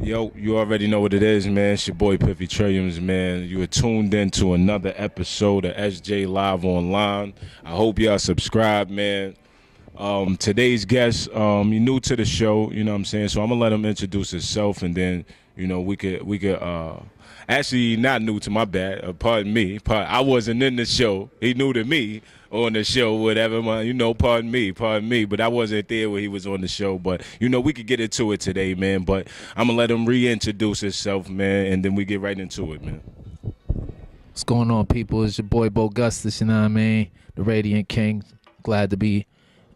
Yo, you already know what it is, man. It's your boy Piffy Trilliums, man. You are tuned in to another episode of SJ Live Online. I hope y'all subscribe, man. Today's guest, you new to the show, you know what I'm saying? So I'm gonna let him introduce himself, and then, we could actually not new to my bad, pardon me. I wasn't in the show. He new to me on the show, whatever, man. Pardon me. But I wasn't there when he was on the show. But, we could get into it today, man. But I'm going to let him reintroduce himself, man, and then we get right into it, man. What's going on, people? It's your boy Bogustice, you know what I mean? The Radiant King. Glad to be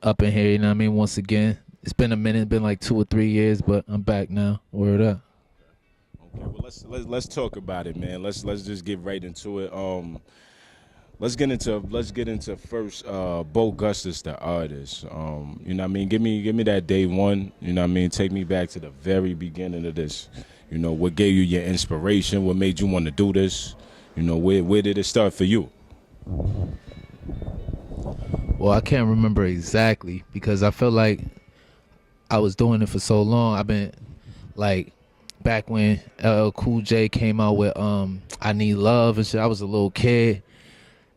up in here, you know what I mean? Once again. It's been a minute, it's been like 2 or 3 years, but I'm back now. Word up. Okay, well let's talk about it, man. Let's just get right into it. Let's get into first Bogustice, the artist. You know what I mean? Give me that day one, you know what I mean? Take me back to the very beginning of this. What gave you your inspiration? What made you want to do this? Where did it start for you? Well, I can't remember exactly because I feel like I was doing it for so long. I've been like back when LL Cool J came out with I Need Love and shit. I was a little kid.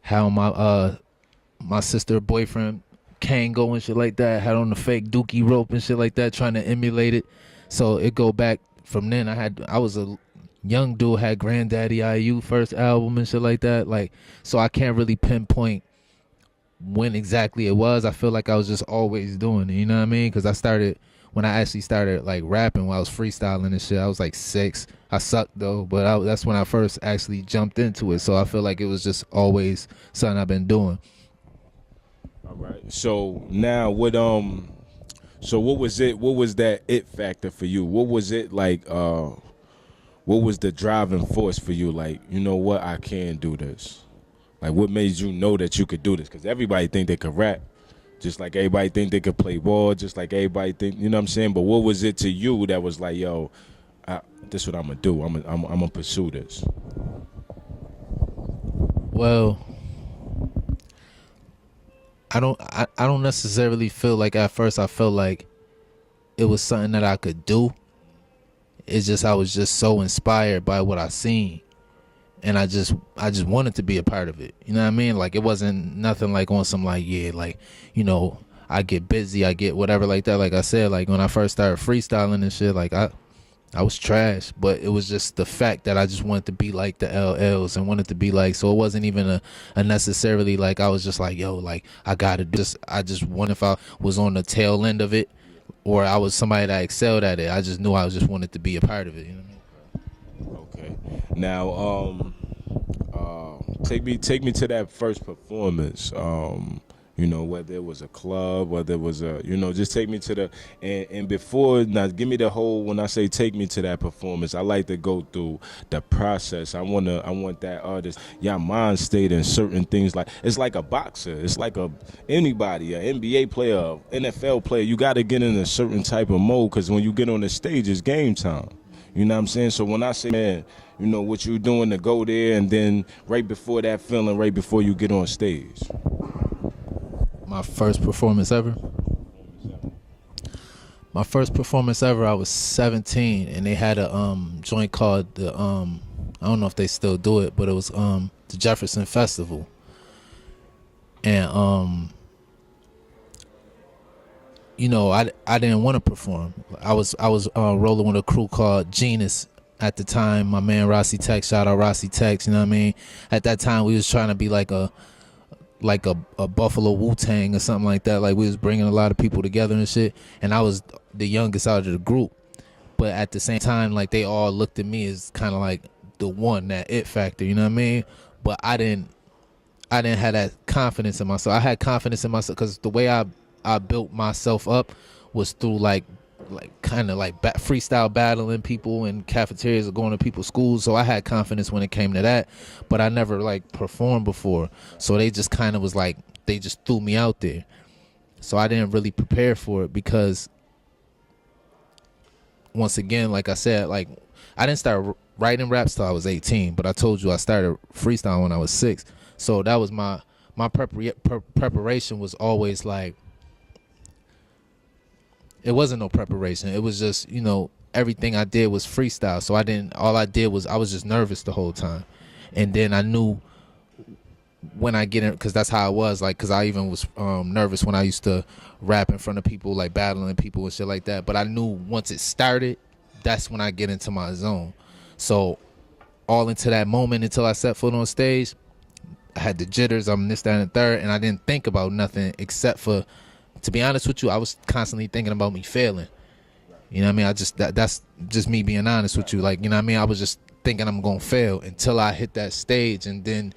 How my sister boyfriend Kango and shit like that had on the fake dookie rope and shit like that, trying to emulate it. So it go back from then. I was a young dude, had Granddaddy IU first album and shit like that. Like, so I can't really pinpoint when exactly it was. I feel like I was just always doing it, you know what I mean? Because when I actually started like rapping, when I was freestyling and shit, I was like 6. I sucked though, but that's when I first actually jumped into it. So I feel like it was just always something I've been doing. All right. So now so what was it? What was that it factor for you? What was it like? What was the driving force for you? Like, you know what? I can do this. Like, what made you know that you could do this? Because everybody think they could rap, just like everybody think they could play ball, just like everybody think, you know what I'm saying? But what was it to you that was like, yo, this is what I'm gonna do. I'm gonna pursue this. Well, I don't necessarily feel like at first I felt like it was something that I could do. It's just I was just so inspired by what I seen. And I just wanted to be a part of it. You know what I mean? Like, it wasn't nothing like on some like, yeah, like, I get busy, I get whatever like that. Like I said, like when I first started freestyling and shit, like I was trash, but it was just the fact that I just wanted to be like the LLs and wanted to be like, so it wasn't even a necessarily like I was just like, yo, like I gotta do this. I just wonder if I was on the tail end of it or I was somebody that excelled at it. I just knew I just wanted to be a part of it, you know what I mean? Okay. Now, take me to that first performance. Whether it was a club, whether it was just take me to the and before now. Give me the whole. When I say take me to that performance, I like to go through the process. I want that artist. Your mind state in certain things. Like, it's like a boxer. It's like anybody, an NBA player, NFL player. You got to get in a certain type of mode because when you get on the stage, it's game time. You know what I'm saying? So when I say, man, what you doing to go there, and then right before that feeling, right before you get on stage. My first performance ever? My first performance ever, I was 17, and they had a joint called the, I don't know if they still do it, but it was the Jefferson Festival. And, I didn't want to perform. I was rolling with a crew called Genus at the time. My man Rossi Tech, shout out Rossi Tech, you know what I mean? At that time, we was trying to be like a Buffalo Wu-Tang or something like that. Like, we was bringing a lot of people together and shit. And I was the youngest out of the group. But at the same time, like, they all looked at me as kind of like the one, that it factor, you know what I mean? But I didn't have that confidence in myself. I had confidence in myself because the way I built myself up was through like kind of like freestyle battling people in cafeterias or going to people's schools. So I had confidence when it came to that, but I never like performed before. So they just kind of was like, they just threw me out there. So I didn't really prepare for it because once again, like I said, like I didn't start writing raps till I was 18, but I told you I started freestyle when I was 6. So that was my preparation was always like, it wasn't no preparation. It was just, everything I did was freestyle. So all I did was I was just nervous the whole time. And then I knew when I get in, because that's how I was, like, because I even was nervous when I used to rap in front of people, like battling people and shit like that. But I knew once it started, that's when I get into my zone. So all into that moment until I set foot on stage, I had the jitters, I'm this, that, and the third, and I didn't think about nothing except for, to be honest with you, I was constantly thinking about me failing. You know what I mean? That's just me being honest with you. Like, you know what I mean? I was just thinking I'm gonna fail until I hit that stage, and then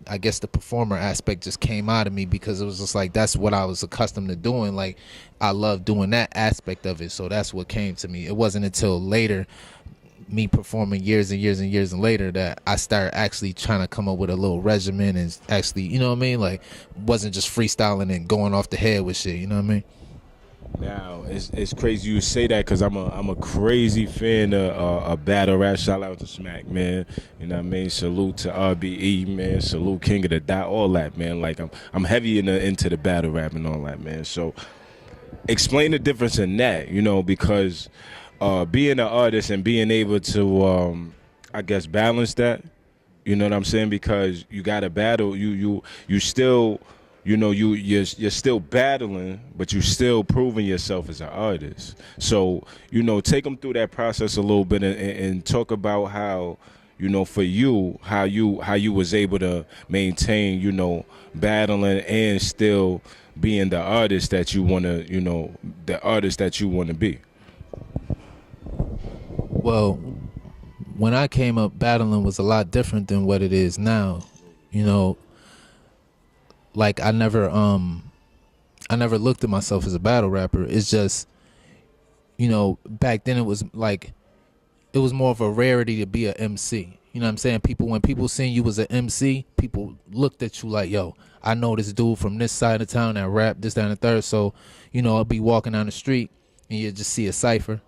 I guess the performer aspect just came out of me, because it was just like that's what I was accustomed to doing. Like, I love doing that aspect of it, so that's what came to me. It wasn't until later, me performing years and years and years and later, that I started actually trying to come up with a little regimen and actually, you know what I mean? Like, wasn't just freestyling and going off the head with shit, you know what I mean? Now it's crazy you say that, because I'm a crazy fan of battle rap. Shout out to Smack, man. You know what I mean? Salute to RBE, man. Salute King of the Dot, all that, man. Like, I'm heavy into the battle rap and all that, man. So explain the difference in that, you know, because being an artist and being able to I guess balance that, you know what I'm saying? Because you got to battle, you still, you know, you're still battling, but you still proving yourself as an artist. So, you know, take them through that process a little bit, and talk about how, you know, for you, how you was able to maintain, you know, battling and still being the artist that you want to, you know, the artist that you want to be. Well, when I came up, battling was a lot different than what it is now. You know, like I never looked at myself as a battle rapper. It's just, you know, back then it was like, it was more of a rarity to be a MC. You know what I'm saying? When people seen you as an MC, people looked at you like, yo, I know this dude from this side of town that rap this, that, and the third. So, you know, I'll be walking down the street and you just see a cipher.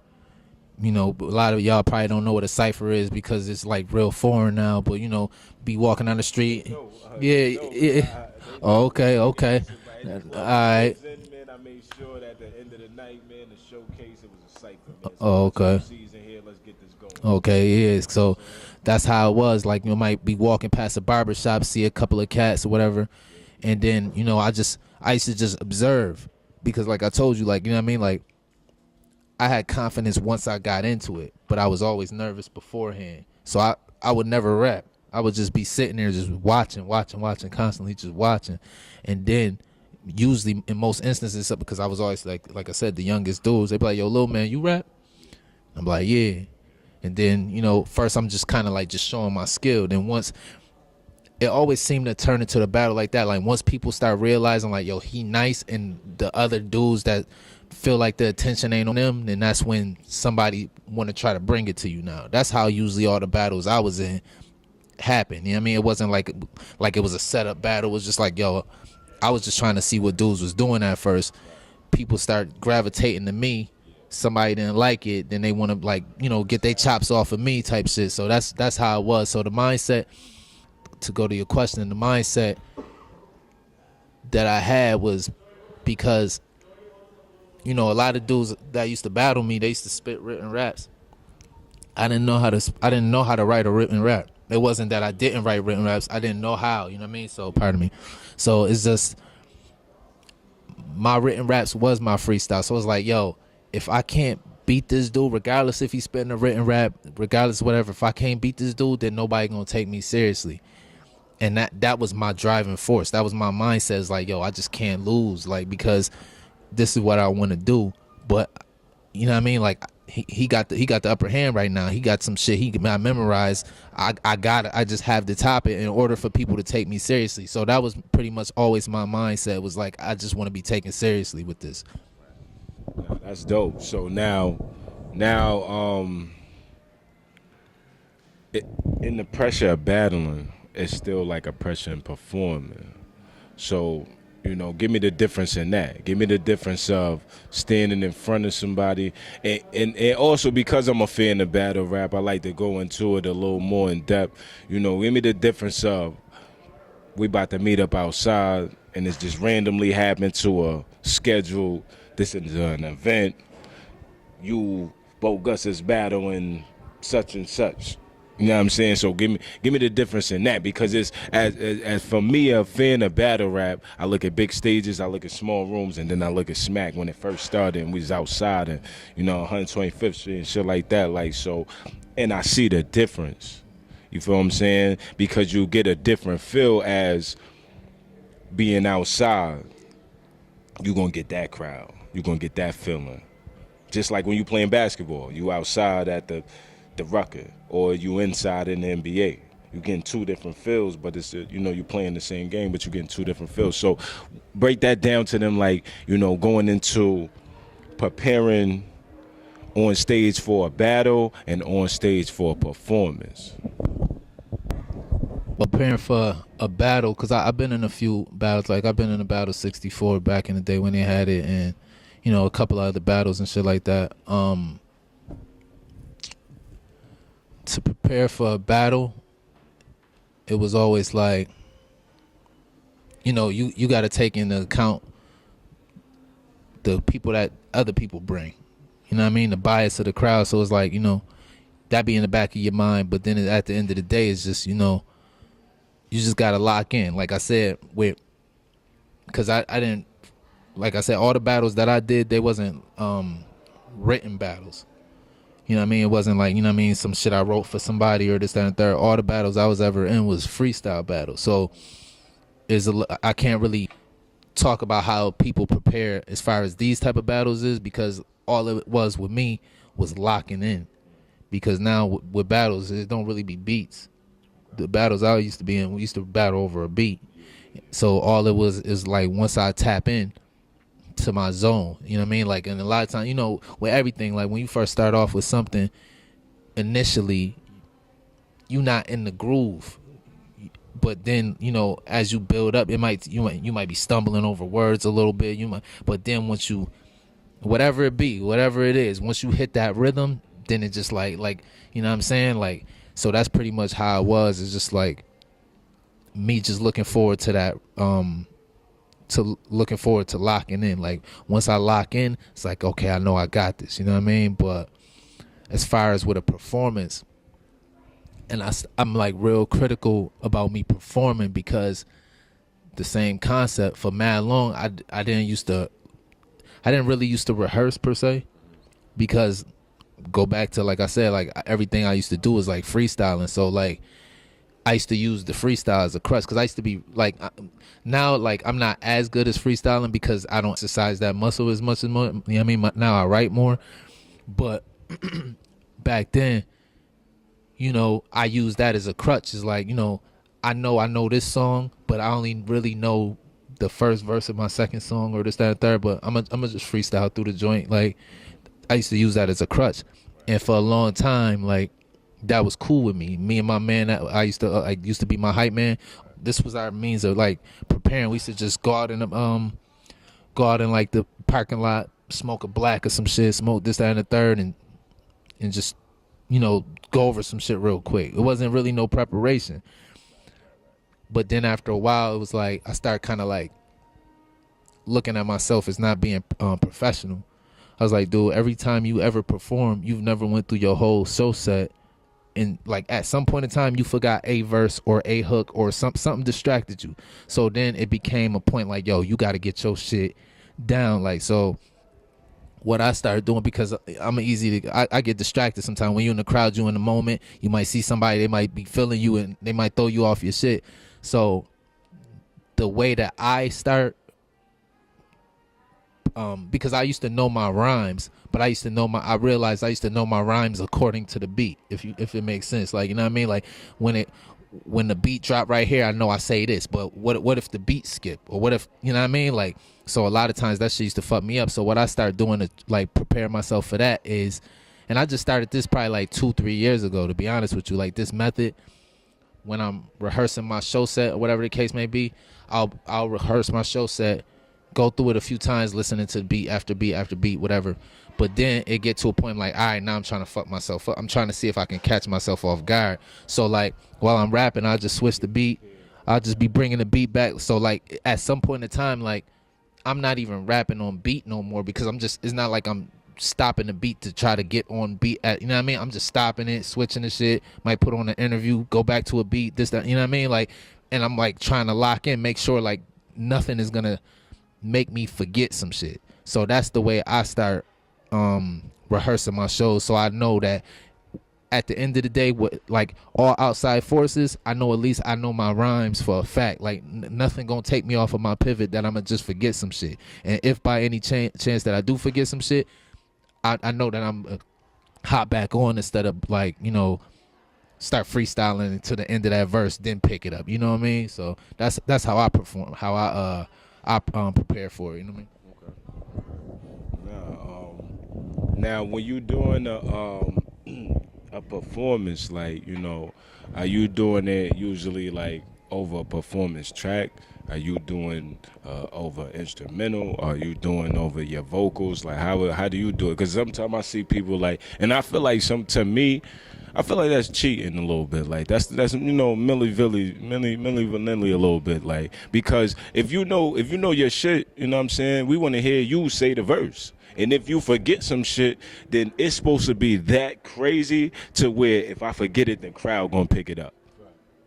You know, a lot of y'all probably don't know what a cipher is because it's like real foreign now. But, you know, be walking down the street. Yeah. Oh, okay. All right. I made sure that at the end of the night, man, the showcase, it was a cipher, man. Oh, okay. Here, let's get this going. Okay, yeah. So that's how it was. Like, you might be walking past a barber shop, see a couple of cats or whatever, and then, you know, I used to just observe, because like I told you, like, you know what I mean? Like, I had confidence once I got into it, but I was always nervous beforehand. So I would never rap. I would just be sitting there just watching, constantly just watching. And then usually in most instances, because I was always like I said, the youngest dudes, they'd be like, yo, little man, you rap? I'm like, yeah. And then, you know, first I'm just kind of like just showing my skill. Then once, it always seemed to turn into the battle like that. Like, once people start realizing like, yo, he nice, and the other dudes that feel like the attention ain't on them, then that's when somebody want to try to bring it to you now. That's how usually all the battles I was in happened. You know what I mean? It wasn't like it was a setup battle. It was just like, yo, I was just trying to see what dudes was doing at first. People start gravitating to me. Somebody didn't like it, then they want to, like, you know, get their chops off of me type shit. So that's how it was. So the mindset, to go to your question, the mindset that I had was because, you know, a lot of dudes that used to battle me, they used to spit written raps. I didn't know how to write a written rap. It wasn't that I didn't write written raps. I didn't know how, you know what I mean? So, pardon me. So it's just, my written raps was my freestyle. So it's like, yo, if I can't beat this dude, regardless if he's spitting a written rap, regardless of whatever, if I can't beat this dude, then nobody gonna take me seriously. And that was my driving force. That was my mindset. It's like, yo, I just can't lose, like, because this is what I want to do. But you know what I mean? Like, he got the upper hand right now. He got some shit I memorized. I just have to top it in order for people to take me seriously. So that was pretty much always my mindset, was like, I just want to be taken seriously with this. That's dope. So now, in the pressure of battling, it's still like a pressure in performing. So, you know, give me the difference in that. Give me the difference of standing in front of somebody. And also, because I'm a fan of battle rap, I like to go into it a little more in depth. You know, give me the difference of, we about to meet up outside, and it's just randomly happened to a schedule. This is an event. You Bogustice battling such and such. You know what I'm saying? So give me the difference in that, because it's as for me, a fan of battle rap, I look at big stages, I look at small rooms, and then I look at Smack when it first started and we was outside and 125th Street and shit like that. Like, so, and I see the difference. You feel what I'm saying? Because you get a different feel as being outside. You gonna get that crowd. You gonna get that feeling. Just like when you playing basketball, you outside at the Rucker, or you inside in the NBA. You're getting two different feels, but it's you're playing the same game, but you're getting two different feels. So break that down to them, like, going into preparing on stage for a battle and on stage for a performance. Preparing for a battle, because I've been in a few battles. Like, I've been in a battle 64 back in the day when they had it, and a couple of other battles and shit like that. To prepare for a battle, it was always like, you got to take into account the people that other people bring. You know what I mean? The bias of the crowd. So it's like, that be in the back of your mind. But then at the end of the day, it's just, you just got to lock in. Like I said, because I didn't, like I said, all the battles that I did, they wasn't written battles. You know what I mean? It wasn't like, some shit I wrote for somebody or this, that, and third. All the battles I was ever in was freestyle battles. So I can't really talk about how people prepare as far as these type of battles is, because all it was with me was locking in. Because now with battles, it don't really be beats. The battles I used to be in, we used to battle over a beat. So all it was is like, once I tap in to my zone, you know what I mean? Like, and a lot of times, with everything, like when you first start off with something, initially you're not in the groove, but then as you build up, you might be stumbling over words a little bit, but then once you, whatever it is, once you hit that rhythm, then it just like you know what I'm saying? Like, so that's pretty much how it was. It's just like me just looking forward to that, looking forward to locking in. Like, once I lock in, it's like, okay, I know I got this, you know what I mean? But as far as with a performance, and I'm like real critical about me performing, because the same concept for mad long, I didn't really used to rehearse per se, because go back to, like I said, like everything I used to do was like freestyling. So like I used to use the freestyle as a crutch, because I used to be like, now like I'm not as good as freestyling because I don't exercise that muscle as much as more. You know what I mean? Now I write more, but back then, I use that as a crutch. It's like, I know this song, but I only really know the first verse of my second song or this, that, and third. But I'm gonna just freestyle through the joint. Like, I used to use that as a crutch, and for a long time, like, that was cool with me. Me and my man, that I used to be my hype man. This was our means of like preparing. We used to just go out in like the parking lot, smoke a black or some shit, smoke this, that, and the third, and just go over some shit real quick. It wasn't really no preparation. But then after a while, it was like I started kind of like looking at myself as not being professional. I was like, dude, every time you ever perform, you've never went through your whole show set, and like at some point in time you forgot a verse or a hook or something distracted you. So then it became a point like, yo, you got to get your shit down. Like, so what I started doing, because I get distracted sometimes. When you're in the crowd, you're in the moment, you might see somebody, they might be feeling you and they might throw you off your shit. So the way that I start, because I used to know my rhymes, but I realized I used to know my rhymes according to the beat, if it makes sense. Like, you know what I mean? Like, when the beat drop right here, I know I say this, but what if the beat skip? Or what if, you know what I mean? Like, so a lot of times that shit used to fuck me up. So what I started doing to like prepare myself for that is, and I just started this probably like 2-3 years ago, to be honest with you, like this method. When I'm rehearsing my show set or whatever the case may be, I'll rehearse my show set, go through it a few times, listening to beat after beat after beat, whatever. But then it get to a point like, all right, now I'm trying to fuck myself up. I'm trying to see if I can catch myself off guard. So like while I'm rapping, I'll just switch the beat. I'll just be bringing the beat back. So like at some point in time, like I'm not even rapping on beat no more, because it's not like I'm stopping the beat to try to get on beat at, you know what I mean? I'm just stopping it, switching the shit, might put on an interview, go back to a beat, this, that, you know what I mean? Like, and I'm like trying to lock in, make sure like nothing is gonna make me forget some shit. So that's the way I start rehearsing my shows, so I know that at the end of the day, with like all outside forces, I know, at least I know my rhymes for a fact. Like nothing gonna take me off of my pivot that I'm gonna just forget some shit. And if by any chance that I do forget some shit, I know that I'm hop back on instead of like, you know, start freestyling to the end of that verse, then pick it up. You know what I mean? So that's how I perform, how I prepare for it. You know what I mean? Now when you doing a performance, like, you know, are you doing it usually like over a performance track? Are you doing over instrumental? Are you doing over your vocals? Like how do you do it? Because sometimes I see people like, and I feel like to me, I feel like that's cheating a little bit. Like that's you know, Milli Vanilli a little bit. Like, because if you know your shit, you know what I'm saying, we want to hear you say the verse. And if you forget some shit, then it's supposed to be that crazy to where if I forget it, the crowd gonna pick it up.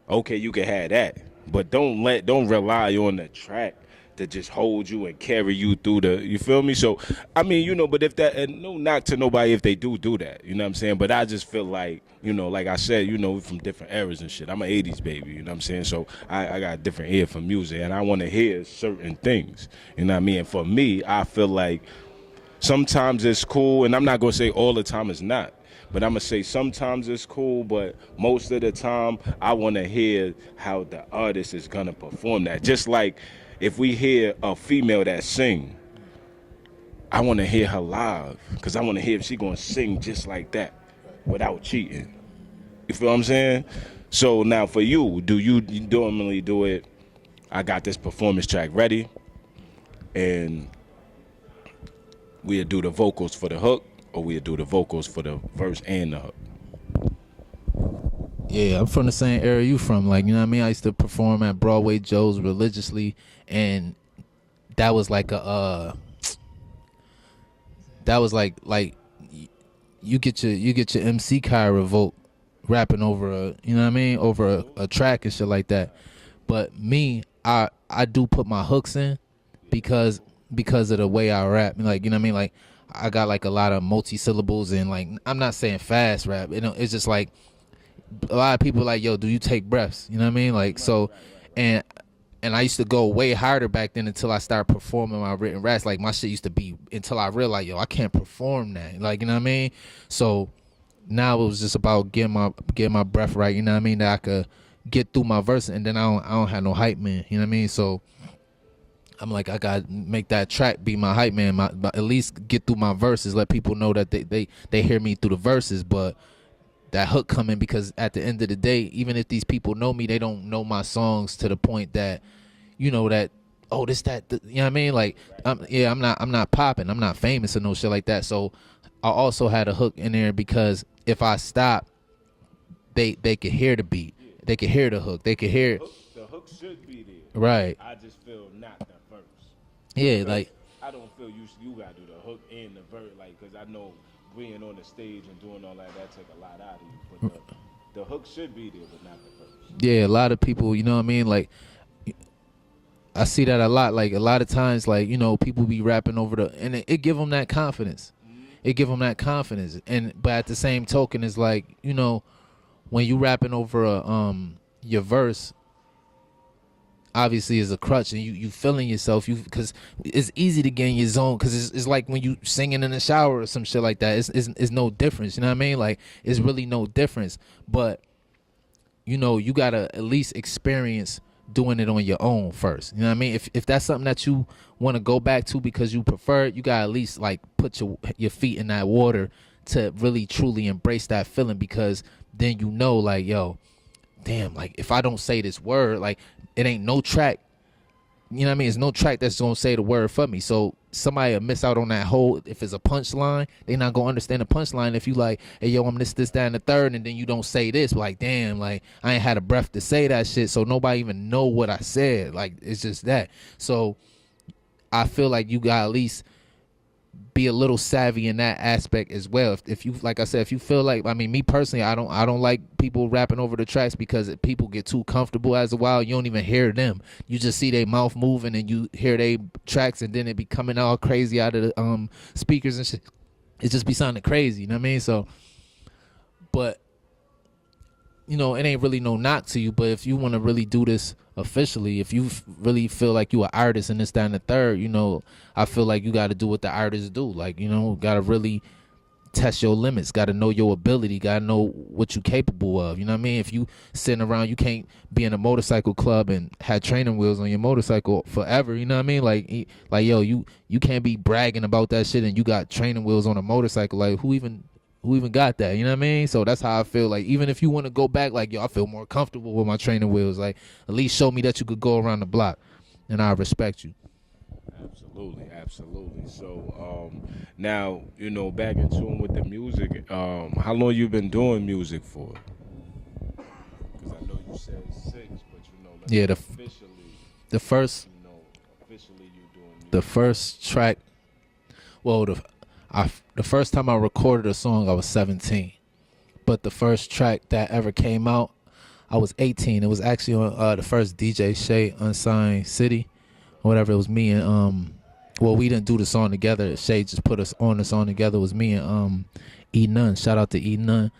Okay, you can have that, but don't rely on the track to just hold you and carry you through the, you feel me? So I mean, you know, but if that, and no knock to nobody if they do that, you know what I'm saying, but I just feel like, you know, like I said, you know, we from different eras and shit. I'm an 80s baby, you know what I'm saying? So I got a different ear for music, and I want to hear certain things, you know what I mean? And for me, I feel like sometimes it's cool, and I'm not gonna say all the time it's not, but I'm gonna say sometimes it's cool, but most of the time I want to hear how the artist is gonna perform that. Just like if we hear a female that sing, I want to hear her live, because I want to hear if she gonna sing just like that without cheating. You feel what I'm saying? So now for you, do you normally do it, I got this performance track ready, and we'll do the vocals for the hook, or we'll do the vocals for the verse and the hook? Yeah, I'm from the same era you from. Like, you know what I mean? I used to perform at Broadway Joe's religiously, and that was like that was like you get your MC card revoked rapping over a, you know what I mean, over a track and shit like that. But me, I do put my hooks in because of the way I rap. Like, you know what I mean? Like, I got like a lot of multi-syllables, and like, I'm not saying fast rap. You know, it's just like a lot of people like, yo, do you take breaths? You know what I mean? Like, so, and I used to go way harder back then until I started performing my written raps. Like, my shit used to be, until I realized, yo, I can't perform that. Like, you know what I mean? So now it was just about getting my breath right. You know what I mean? That I could get through my verse, and then I don't have no hype man. You know what I mean? So I'm like, I gotta make that track be my hype man. At least get through my verses, let people know that they hear me through the verses, but that hook coming, because at the end of the day, even if these people know me, they don't know my songs to the point that, you know, that, oh, this, that, you know what I mean? Like, I'm not popping, I'm not famous or no shit like that. So I also had a hook in there, because if I stop, they could hear the beat, they could hear the hook, they could hear the hook should be there, right? I just feel not the verse. Yeah, because like, I don't feel you gotta do the hook and the verse, like, because I know being on the stage and doing all that take a lot out of you, but the hook should be there, but not the verse. Yeah, a lot of people, you know what I mean, like, I see that a lot. Like, a lot of times, like, you know, people be rapping over and it give them that confidence. It give them that confidence. But at the same token, it's like, you know, when you rapping over your verse, obviously is a crutch, and you feeling yourself, because it's easy to get in your zone, because it's like when you singing in the shower or some shit like that. It's no difference, you know what I mean? Like, it's really no difference. But, you know, you gotta at least experience doing it on your own first, you know what I mean? If that's something that you want to go back to because you prefer it, you gotta at least like put your feet in that water to really truly embrace that feeling, because then, you know, like, yo, damn, like, if I don't say this word, like, it ain't no track, you know what I mean? It's no track that's gonna say the word for me. So somebody will miss out on that whole, if it's a punchline, they not gonna understand the punchline if you like, hey, yo, I'm this, that, and the third, and then you don't say this, like, damn, like, I ain't had a breath to say that shit, so nobody even know what I said. Like, it's just that. So I feel like you gotta at least be a little savvy in that aspect as well. If you, like I said, if you feel like, I mean, me personally, I don't like people rapping over the tracks, because people get too comfortable as a while. You don't even hear them. You just see their mouth moving and you hear they tracks, and then it be coming all crazy out of the speakers and shit. It just be sounding crazy, you know what I mean? So, but you know, it ain't really no knock to you, but if you want to really do this officially, if you really feel like you an artist and this, that, and the third, you know, I feel like you got to do what the artists do. Like, you know, got to really test your limits, got to know your ability, got to know what you capable of. You know what I mean? If you sitting around, you can't be in a motorcycle club and have training wheels on your motorcycle forever. You know what I mean? Like yo, you can't be bragging about that shit and you got training wheels on a motorcycle. Like, who even got that? You know what I mean? So that's how I feel. Like, even if you want to go back, like, yo, I feel more comfortable with my training wheels. Like, at least show me that you could go around the block, and I respect you. Absolutely. So now, you know, back in tune with the music. How long you been doing music for? Because I know you said 6, but you know, like, Yeah, officially, the first, you know, officially you doing music. the first track. Well, the first time I recorded a song, I was 17, but the first track that ever came out, I was 18. It was actually on the first DJ Shay Unsigned City, or whatever. It was me and well, we didn't do the song together. Shay just put us on the song together. It was me and E Nunn. Shout out to E Nunn.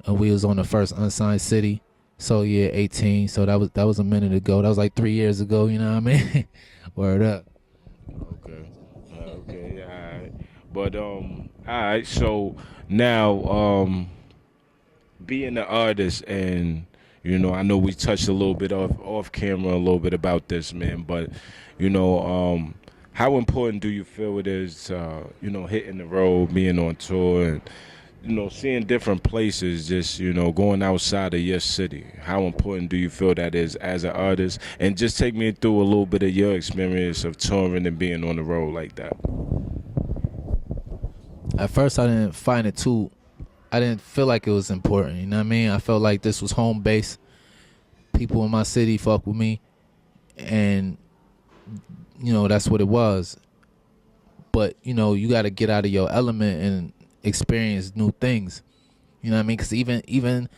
We was on the first Unsigned City. So yeah, 18. So that was a minute ago. That was like 3 years ago. You know what I mean? Word up. Okay, yeah, all right. But all right. So now, being an artist, and you know, I know we touched a little bit off camera a little bit about this, man. But you know, how important do you feel it is, you know, hitting the road, being on tour, and you know, seeing different places, just, you know, going outside of your city? How important do you feel that is as an artist? And just take me through a little bit of your experience of touring and being on the road like that. At first, I didn't feel like it was important. You know what I mean? I felt like this was home base. People in my city fuck with me, and you know, that's what it was. But you know, you got to get out of your element and experience new things. You know what I mean? Because even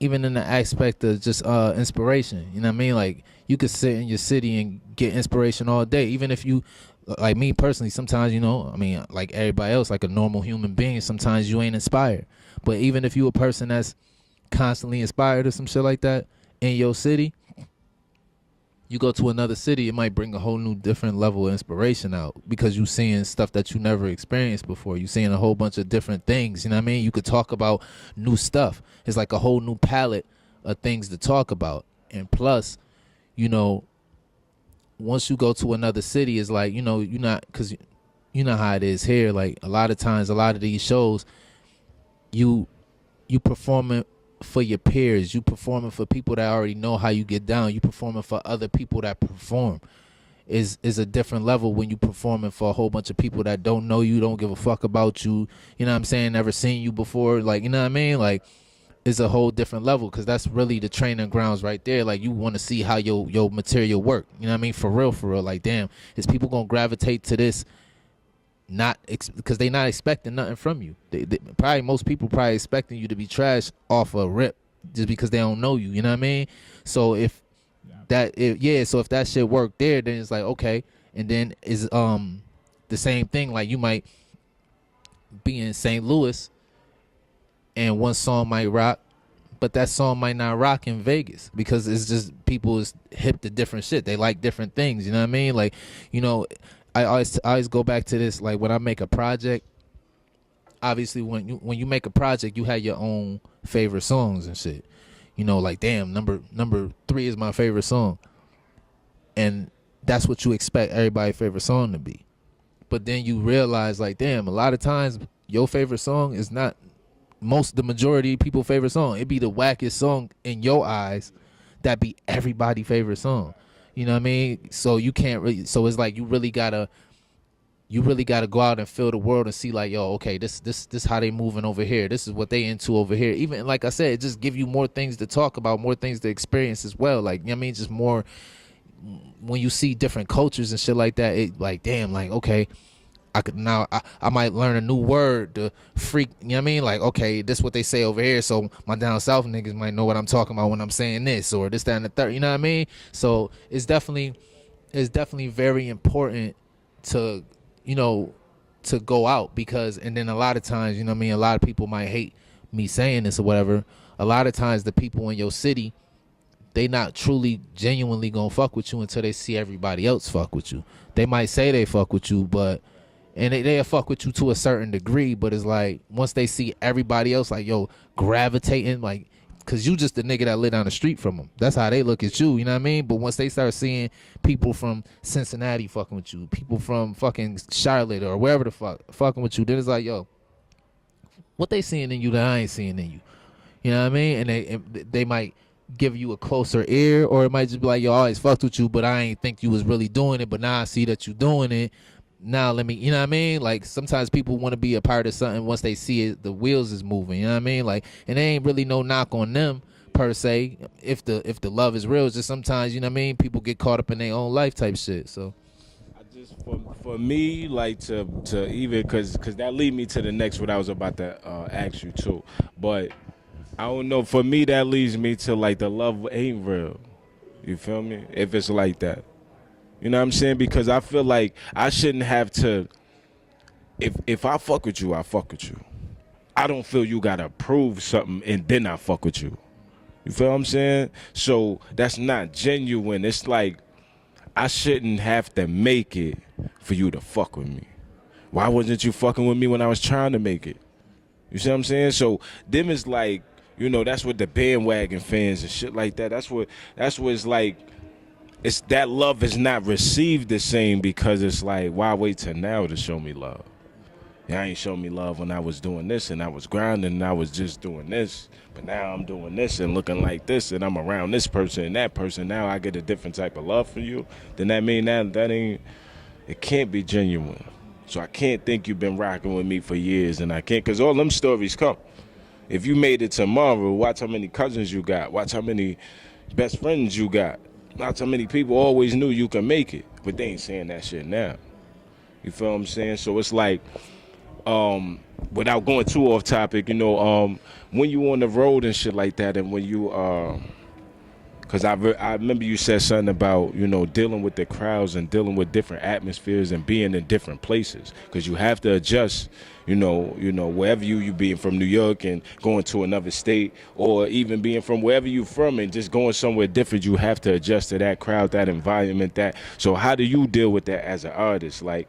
in the aspect of just inspiration, you know what I mean? Like, you could sit in your city and get inspiration all day. Even if you, like me personally, sometimes, you know, I mean, like everybody else, like a normal human being, sometimes you ain't inspired. But even if you a person that's constantly inspired or some shit like that in your city, you go to another city, it might bring a whole new different level of inspiration out, because you seeing stuff that you never experienced before. You seeing a whole bunch of different things, you know what I mean? You could talk about new stuff. It's like a whole new palette of things to talk about. And plus, you know, once you go to another city, it's like, you know, you're not, because you know how it is here. Like, a lot of times, a lot of these shows, you performing for your peers, you performing for people that already know how you get down, you performing for other people that perform. Is a different level when you performing for a whole bunch of people that don't know you, don't give a fuck about you, you know what I'm saying, never seen you before. Like, you know what I mean? Like, it's a whole different level, because that's really the training grounds right there. Like, you want to see how your material work, you know what I mean? For real. Like, damn, is people gonna gravitate to this? Not because they not expecting nothing from you. They probably, most people probably expecting you to be trash off a rip, just because they don't know you. You know what I mean? So if that shit worked there, then it's like, okay. And then is the same thing. Like, you might be in St. Louis, and one song might rock, but that song might not rock in Vegas, because it's just people is hip to different shit. They like different things. You know what I mean? Like, you know, I always go back to this. Like, when I make a project, obviously when you make a project, you have your own favorite songs and shit. You know, like, damn, number 3 is my favorite song, and that's what you expect everybody's favorite song to be. But then you realize, like, damn, a lot of times your favorite song is not the majority of people's favorite song. It be the wackest song in your eyes that be everybody's favorite song. You know what I mean? So you can't really, so it's like you really gotta go out and feel the world and see, like, yo, okay, this how they moving over here. This is what they into over here. Even, like I said, it just give you more things to talk about, more things to experience as well. Like, you know what I mean? Just more, when you see different cultures and shit like that, it like, damn, like, okay, I might learn a new word to freak, you know what I mean? Like, okay, this what they say over here, so my down south niggas might know what I'm talking about when I'm saying this or this, that, and the third, you know what I mean? So it's definitely very important to, you know, to go out, because, and then a lot of times, you know what I mean, a lot of people might hate me saying this or whatever. A lot of times the people in your city, they not truly genuinely gonna fuck with you until they see everybody else fuck with you. They might say they fuck with you, but and they'll fuck with you to a certain degree, but it's like once they see everybody else like, yo, gravitating, like, cause you just the nigga that live down the street from them. That's how they look at you, you know what I mean? But once they start seeing people from Cincinnati fucking with you, people from fucking Charlotte or wherever the fuck fucking with you, then it's like, yo, what they seeing in you that I ain't seeing in you? You know what I mean? And they might give you a closer ear, or it might just be like, yo, I always fucked with you, but I ain't think you was really doing it, but now I see that you doing it. Now let me, you know what I mean? Like sometimes people want to be a part of something once they see it, the wheels is moving, you know what I mean? Like, and there ain't really no knock on them per se. If the love is real, it's just sometimes, you know what I mean, people get caught up in their own life type shit. So I just for me, like to even because that lead me to the next what I was about to ask you too, but I don't know. For me, that leads me to like the love ain't real. You feel me? If it's like that, you know what I'm saying? Because I feel like I shouldn't have to. If I fuck with you, I fuck with you. I don't feel you gotta prove something and then I fuck with you. You feel what I'm saying? So that's not genuine. It's like I shouldn't have to make it for you to fuck with me. Why wasn't you fucking with me when I was trying to make it? You see what I'm saying? So them is like, you know, that's what the bandwagon fans and shit like that. That's what it's like. It's that love is not received the same because it's like, why wait till now to show me love? Yeah, I ain't show me love when I was doing this and I was grinding and I was just doing this. But now I'm doing this and looking like this and I'm around this person and that person. Now I get a different type of love for you. Then that mean that ain't, it can't be genuine. So I can't think you've been rocking with me for years and I can't, because all them stories come. If you made it tomorrow, watch how many cousins you got. Watch how many best friends you got. Watch how many people always knew you could make it. But they ain't saying that shit now. You feel what I'm saying? So it's like, without going too off topic, you know, when you on the road and shit like that, and when you, because I remember you said something about, you know, dealing with the crowds and dealing with different atmospheres and being in different places, because you have to adjust, you know, wherever you being from New York and going to another state, or even being from wherever you from and just going somewhere different, you have to adjust to that crowd, that environment, that. So how do you deal with that as an artist? Like,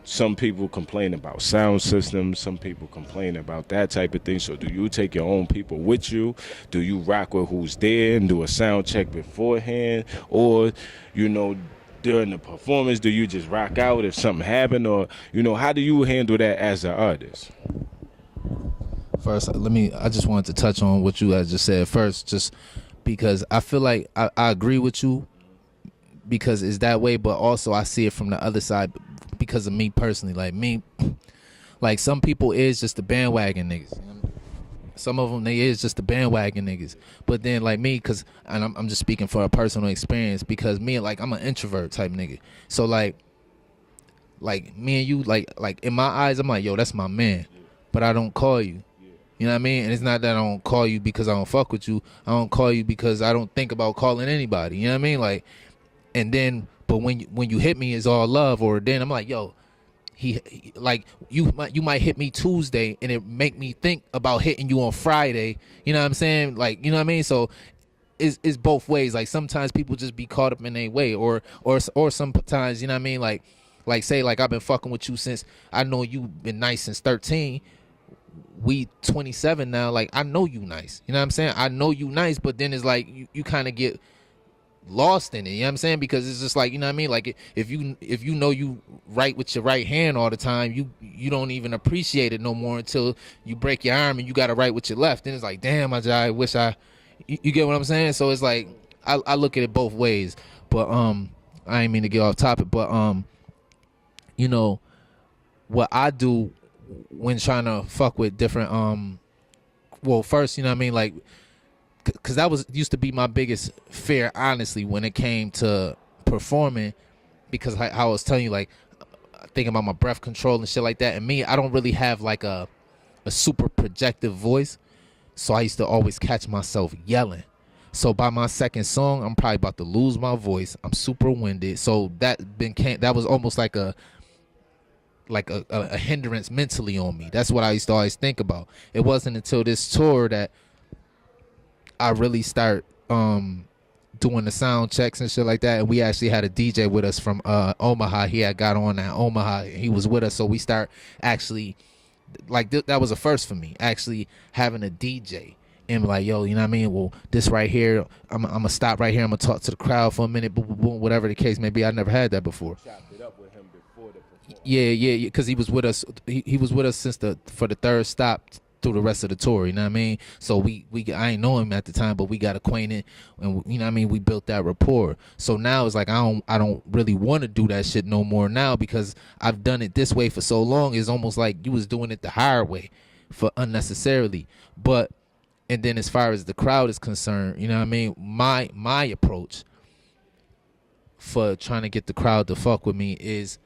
some people complain about sound systems. Some people complain about that type of thing. So do you take your own people with you? Do you rock with who's there and do a sound check beforehand? Or, you know, during the performance, do you just rock out if something happened? Or, you know, how do you handle that as an artist? first, I just wanted to touch on what you had just said first, just because I feel like I agree with you because it's that way, but also I see it from the other side because of me personally. Like some people is just the bandwagon niggas. Some of them, they is just the bandwagon niggas. But then like me, and I'm just speaking for a personal experience, because me, like, I'm an introvert type nigga. So like me and you, like in my eyes, I'm like, yo, that's my man. But I don't call you. You know what I mean? And it's not that I don't call you because I don't fuck with you. I don't call you because I don't think about calling anybody. You know what I mean? Like, and then, but when you hit me, it's all love. Or then I'm like, yo, he like you might hit me Tuesday and it make me think about hitting you on Friday. You know what I'm saying? Like, you know what I mean? So it's both ways. Like sometimes people just be caught up in their way, or sometimes, you know what I mean? Like say like I've been fucking with you since, I know you been nice since 13. We 27 now. Like I know you nice. You know what I'm saying? I know you nice, but then it's like you kind of get lost in it, you know what I'm saying? Because it's just like, you know what I mean? Like if you know you write with your right hand all the time, you don't even appreciate it no more until you break your arm and you got to write with your left. Then it's like, damn, I wish you get what I'm saying? So it's like I look at it both ways. But I ain't mean to get off topic, but you know what I do when trying to fuck with different well, first, you know what I mean, like, because that used to be my biggest fear, honestly, when it came to performing, because I was telling you, like, thinking about my breath control and shit like that. And me, I don't really have like a super projective voice, so I used to always catch myself yelling. So by my second song, I'm probably about to lose my voice. I'm super winded. So that was almost like a hindrance mentally on me. That's what I used to always think about. It wasn't until this tour that I really start doing the sound checks and shit like that. And we actually had a DJ with us from Omaha. He had got on at Omaha. He was with us, so we start actually like that was a first for me, actually having a DJ and be like, yo, you know what I mean? Well, this right here, I'm gonna stop right here. I'm gonna talk to the crowd for a minute, boom, boom, boom, whatever the case may be. I never had that before. Chopped it up with him before the performance. Yeah, because he was with us. He was with us since for the third stop through the rest of the tour. You know what I mean? So I ain't know him at the time, but we got acquainted, and you know what I mean. We built that rapport. So now it's like I don't really want to do that shit no more now, because I've done it this way for so long. It's almost like you was doing it the hard way, for unnecessarily. But and then as far as the crowd is concerned, you know what I mean. My approach for trying to get the crowd to fuck with me is,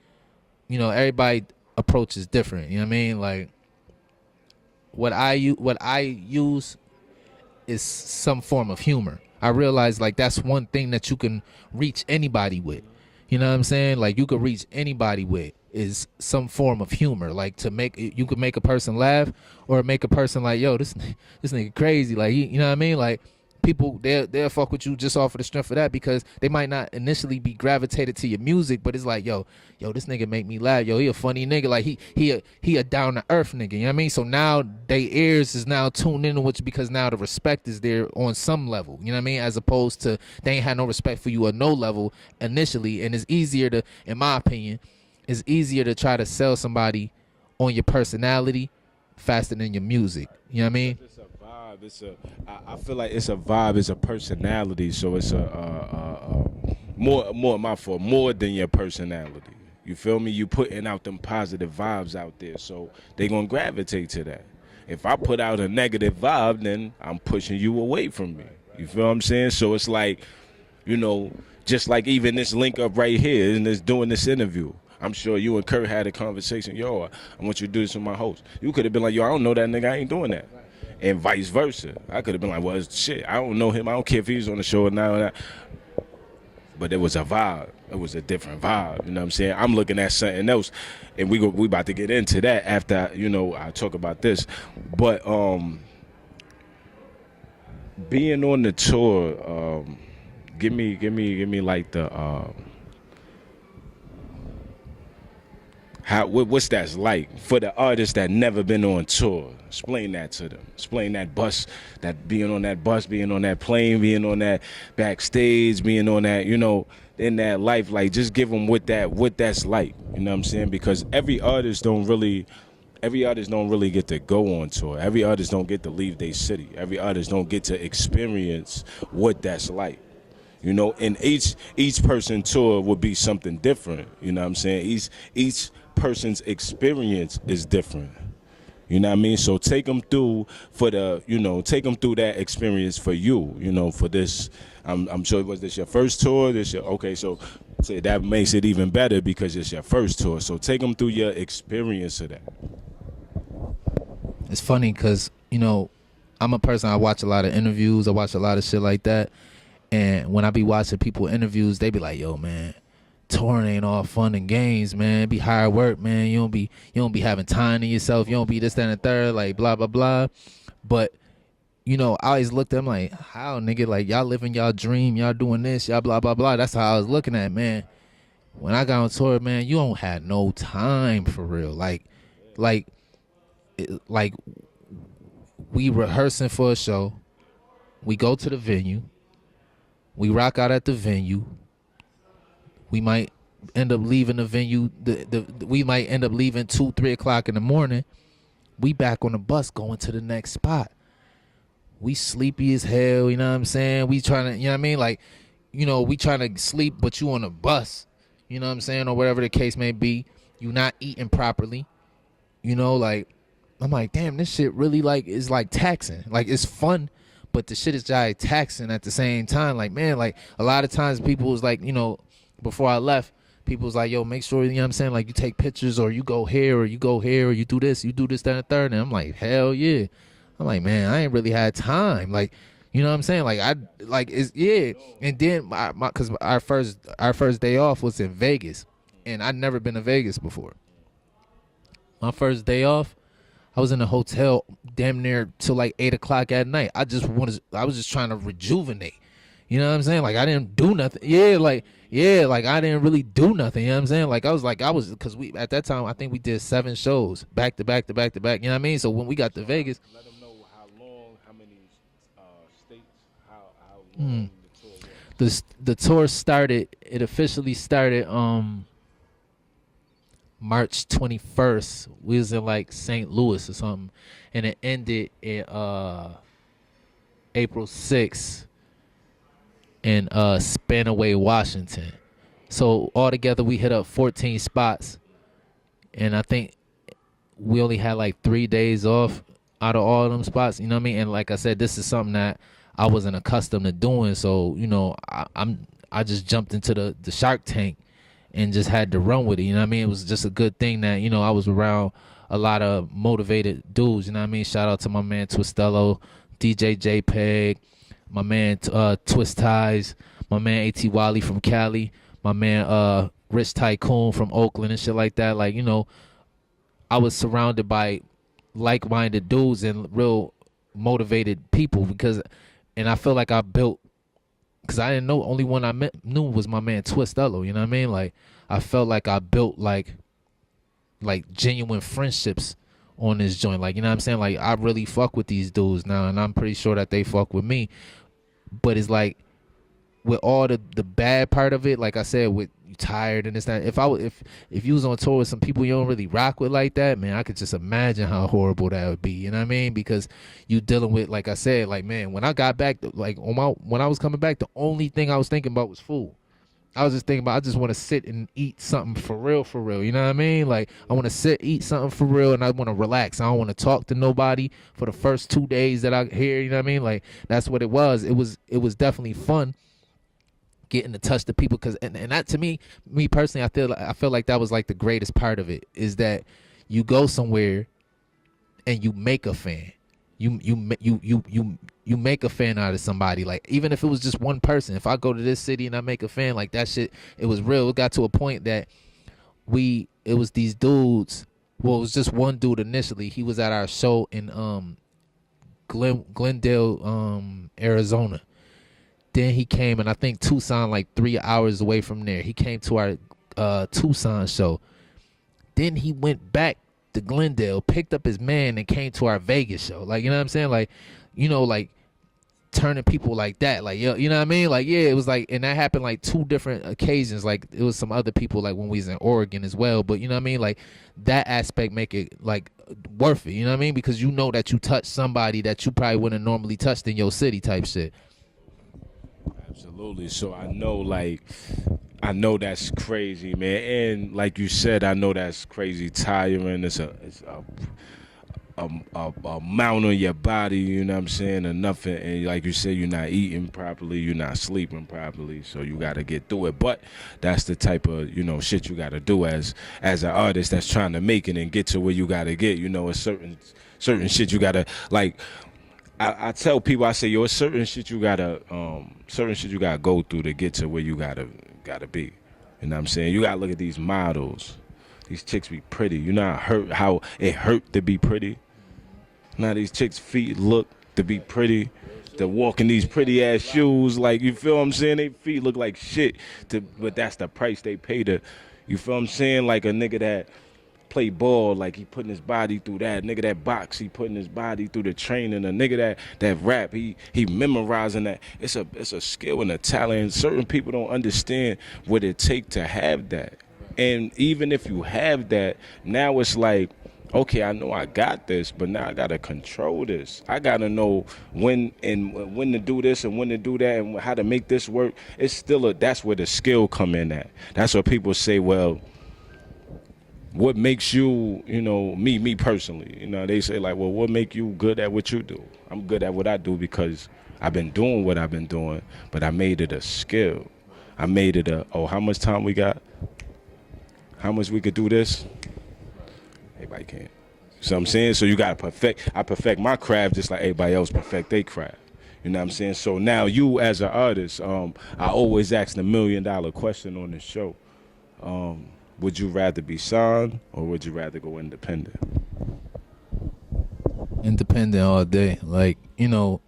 you know, everybody approach is different. You know what I mean? Like what I use is some form of humor. I realize like that's one thing that you can reach anybody with. You know what I'm saying? Like you could reach anybody with is some form of humor. Like you could make a person laugh or make a person like, yo, this nigga crazy. Like you know what I mean? Like people they'll fuck with you just off of the strength of that, because they might not initially be gravitated to your music, but it's like, yo, this nigga make me laugh. Yo, he a funny nigga. Like he a down to earth nigga. You know what I mean? So now they ears is now tuned into which, because now the respect is there on some level. You know what I mean? As opposed to they ain't had no respect for you at no level initially, and it's easier to, in my opinion, it's easier to try to sell somebody on your personality faster than your music. You know what I mean? It's a vibe. I feel like it's a vibe. It's a personality. So it's more my fault. More than your personality. You feel me? You putting out them positive vibes out there, so they gonna gravitate to that. If I put out a negative vibe, then I'm pushing you away from me. You feel what I'm saying? So it's like, you know, just like even this link up right here and this doing this interview. I'm sure you and Kurt had a conversation. Yo, I want you to do this with my host. You could have been like, yo, I don't know that nigga. I ain't doing that. And vice versa. I could have been like, well, shit, I don't know him. I don't care if he's on the show or not. But it was a vibe. It was a different vibe. You know what I'm saying? I'm looking at something else. And we about to get into that after, you know, I talk about this. But being on the tour, give me like the what's that like for the artists that never been on tour? Explain that to them. Explain that bus, that being on that bus, being on that plane, being on that backstage, being on that, you know, in that life. Like just give them what that's like. You know what I'm saying? Because every artist don't really get to go on tour. Every artist don't get to leave their city. Every artist don't get to experience what that's like. You know, and each person tour would be something different. You know what I'm saying? Each person's experience is different. You know what I mean? So take them through that experience for you. You know, for this, I'm sure, was this your first tour? Okay, so say that makes it even better because it's your first tour. So take them through your experience of that. It's funny because, you know, I'm a person, I watch a lot of interviews, I watch a lot of shit like that. And when I be watching people interviews, they be like, yo, man, touring ain't all fun and games, man. It be hard work, man. You don't be having time to yourself. You don't be this, that, and the third, like blah, blah, blah. But, you know, I always looked at them like, how, nigga, like y'all living y'all dream, y'all doing this, y'all blah, blah, blah. That's how I was looking at it, man. When I got on tour, man, you don't have no time for real. Like we rehearsing for a show. We go to the venue. We rock out at the venue. We might end up leaving the venue. We might end up leaving 2, 3 o'clock in the morning. We back on the bus going to the next spot. We sleepy as hell, you know what I'm saying? We trying to, you know what I mean? Like, you know, we trying to sleep, but you on a bus, you know what I'm saying? Or whatever the case may be. You not eating properly. You know, like, I'm like, damn, this shit really like is like taxing. Like, it's fun, but the shit is like taxing at the same time. Like, man, like a lot of times people was like, you know, before I left, people was like, yo, make sure, you know what I'm saying, like you take pictures or you go here or you go here or you do this, that, and the third. And I'm like, hell yeah. I'm like, man, I ain't really had time. Like, you know what I'm saying? Like it's yeah. And then cause our first day off was in Vegas, and I'd never been to Vegas before. My first day off, I was in a hotel damn near till like 8 o'clock at night. I was just trying to rejuvenate. You know what I'm saying? Like I didn't do nothing. Like I didn't really do nothing. You know what I'm saying? Like I was because we at that time I think we did 7 shows back to back to back to back. You know what I mean? So when we got to Vegas, let them know how long, how many states, how long the tour was. the tour started. It officially started March 21st. We was in like St. Louis or something, and it ended in April 6th in Spanaway, Washington. So altogether we hit up 14 spots, and I think we only had like 3 days off out of all of them spots. You know what I mean? And like I said, this is something that I wasn't accustomed to doing. So you know, I just jumped into the Shark Tank and just had to run with it. You know what I mean? It was just a good thing that, you know, I was around a lot of motivated dudes. You know what I mean? Shout out to my man Twistello, DJ JPEG, my man Twist Ties, my man AT Wally from Cali, my man Rich Tycoon from Oakland and shit like that. Like, you know, I was surrounded by like-minded dudes and real motivated people and I feel like I built, because I didn't know, only one I knew was my man Twistello, you know what I mean? Like, I felt like I built like genuine friendships on this joint. Like, you know what I'm saying? Like, I really fuck with these dudes now, and I'm pretty sure that they fuck with me. But it's like, with all the bad part of it, like I said, with you tired and this, that, if you was on tour with some people you don't really rock with like that, man, I could just imagine how horrible that would be. You know what I mean? Because you dealing with, like I said, like, man, when I got back, like when I was coming back, the only thing I was thinking about was food. I was just thinking about, I just want to sit and eat something for real. You know what I mean? Like, I want to sit, eat something for real, and I want to relax. I don't want to talk to nobody for the first 2 days that I here. You know what I mean? Like, that's what it was. It was definitely fun getting to touch the people, because and that, to me personally, I feel like that was like the greatest part of it, is that you go somewhere and you make a fan. You make a fan out of somebody. Like, even if it was just one person, if I go to this city and I make a fan, like, that shit, it was real. It got to a point that it was these dudes. Well, it was just one dude initially. He was at our show in Glendale, Arizona. Then he came, and I think Tucson, like 3 hours away from there. He came to our Tucson show. Then he went back to Glendale, picked up his man, and came to our Vegas show. Like, you know what I'm saying? Like, you know, like turning people like that. Like, yo, you know what I mean? Like, yeah, it was like, and that happened like 2 different occasions. Like, it was some other people, like when we was in Oregon as well. But you know what I mean? Like, that aspect make it like worth it. You know what I mean? Because you know that you touched somebody that you probably wouldn't normally touched in your city type shit. Absolutely. So I know that's crazy, man. And like you said, I know that's crazy tiring. It's a amount on your body, you know what I'm saying, and nothing. And like you said, you're not eating properly, you're not sleeping properly, so you got to get through it. But that's the type of, you know, shit you got to do as an artist that's trying to make it and get to where you got to get. You know, it's certain shit you got to, like, I tell people, I say, yo, it's certain shit you gotta go through to get to where you gotta be. You know what I'm saying? You gotta look at these models. These chicks be pretty. You know how it hurt to be pretty? Now these chicks' feet look to be pretty. To walk in these pretty ass shoes, like, you feel what I'm saying? They feet look like shit, but that's the price they pay to, you feel what I'm saying? Like a nigga that play ball, like he putting his body through that. Nigga that box, he putting his body through the training. A nigga that rap, he memorizing that. It's a skill and a talent. And certain people don't understand what it take to have that. And even if you have that, now it's like, okay, I know I got this, but now I gotta control this. I gotta know when to do this and when to do that and how to make this work. It's still that's where the skill come in at. That's what people say, well, what makes you, you know, me personally, you know, they say like, well, what make you good at what you do? I'm good at what I do because I've been doing what I've been doing, but I made it a skill. I made it how much time we got? how much we could do this? Everybody can't. So I'm saying, so you gotta perfect. I perfect my craft just like everybody else perfect their craft. You know what I'm saying? So now you as an artist, I always ask the $1 million question on this show. Would you rather be signed or would you rather go independent? Independent all day, like, you know.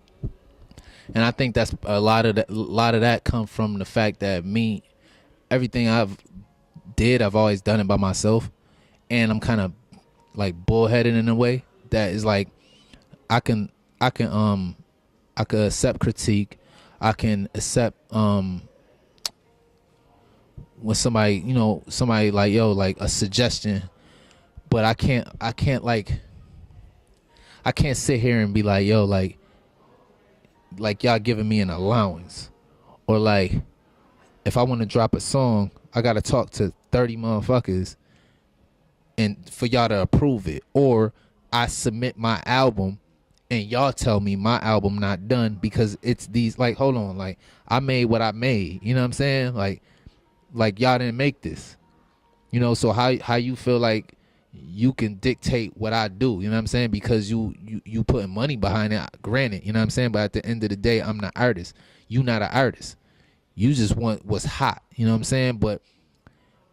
And I think that's a lot of that come from the fact that me, everything I've always done it by myself, and I'm kind of like bullheaded in a way that is like I can accept critique, I can accept when somebody, you know, somebody like, yo, like a suggestion, but I can't sit here and be like, yo, like y'all giving me an allowance, or like if I want to drop a song, I gotta talk to 30 motherfuckers and for y'all to approve it, or I submit my album and y'all tell me my album not done because it's these, like, hold on, like I made what I made, you know what I'm saying? Like y'all didn't make this, you know. So how you feel like you can dictate what I do, you know what I'm saying? Because you putting money behind it, granted, you know what I'm saying? But at the end of the day, I'm not artist. You not an artist. You just want what's hot, you know what I'm saying? But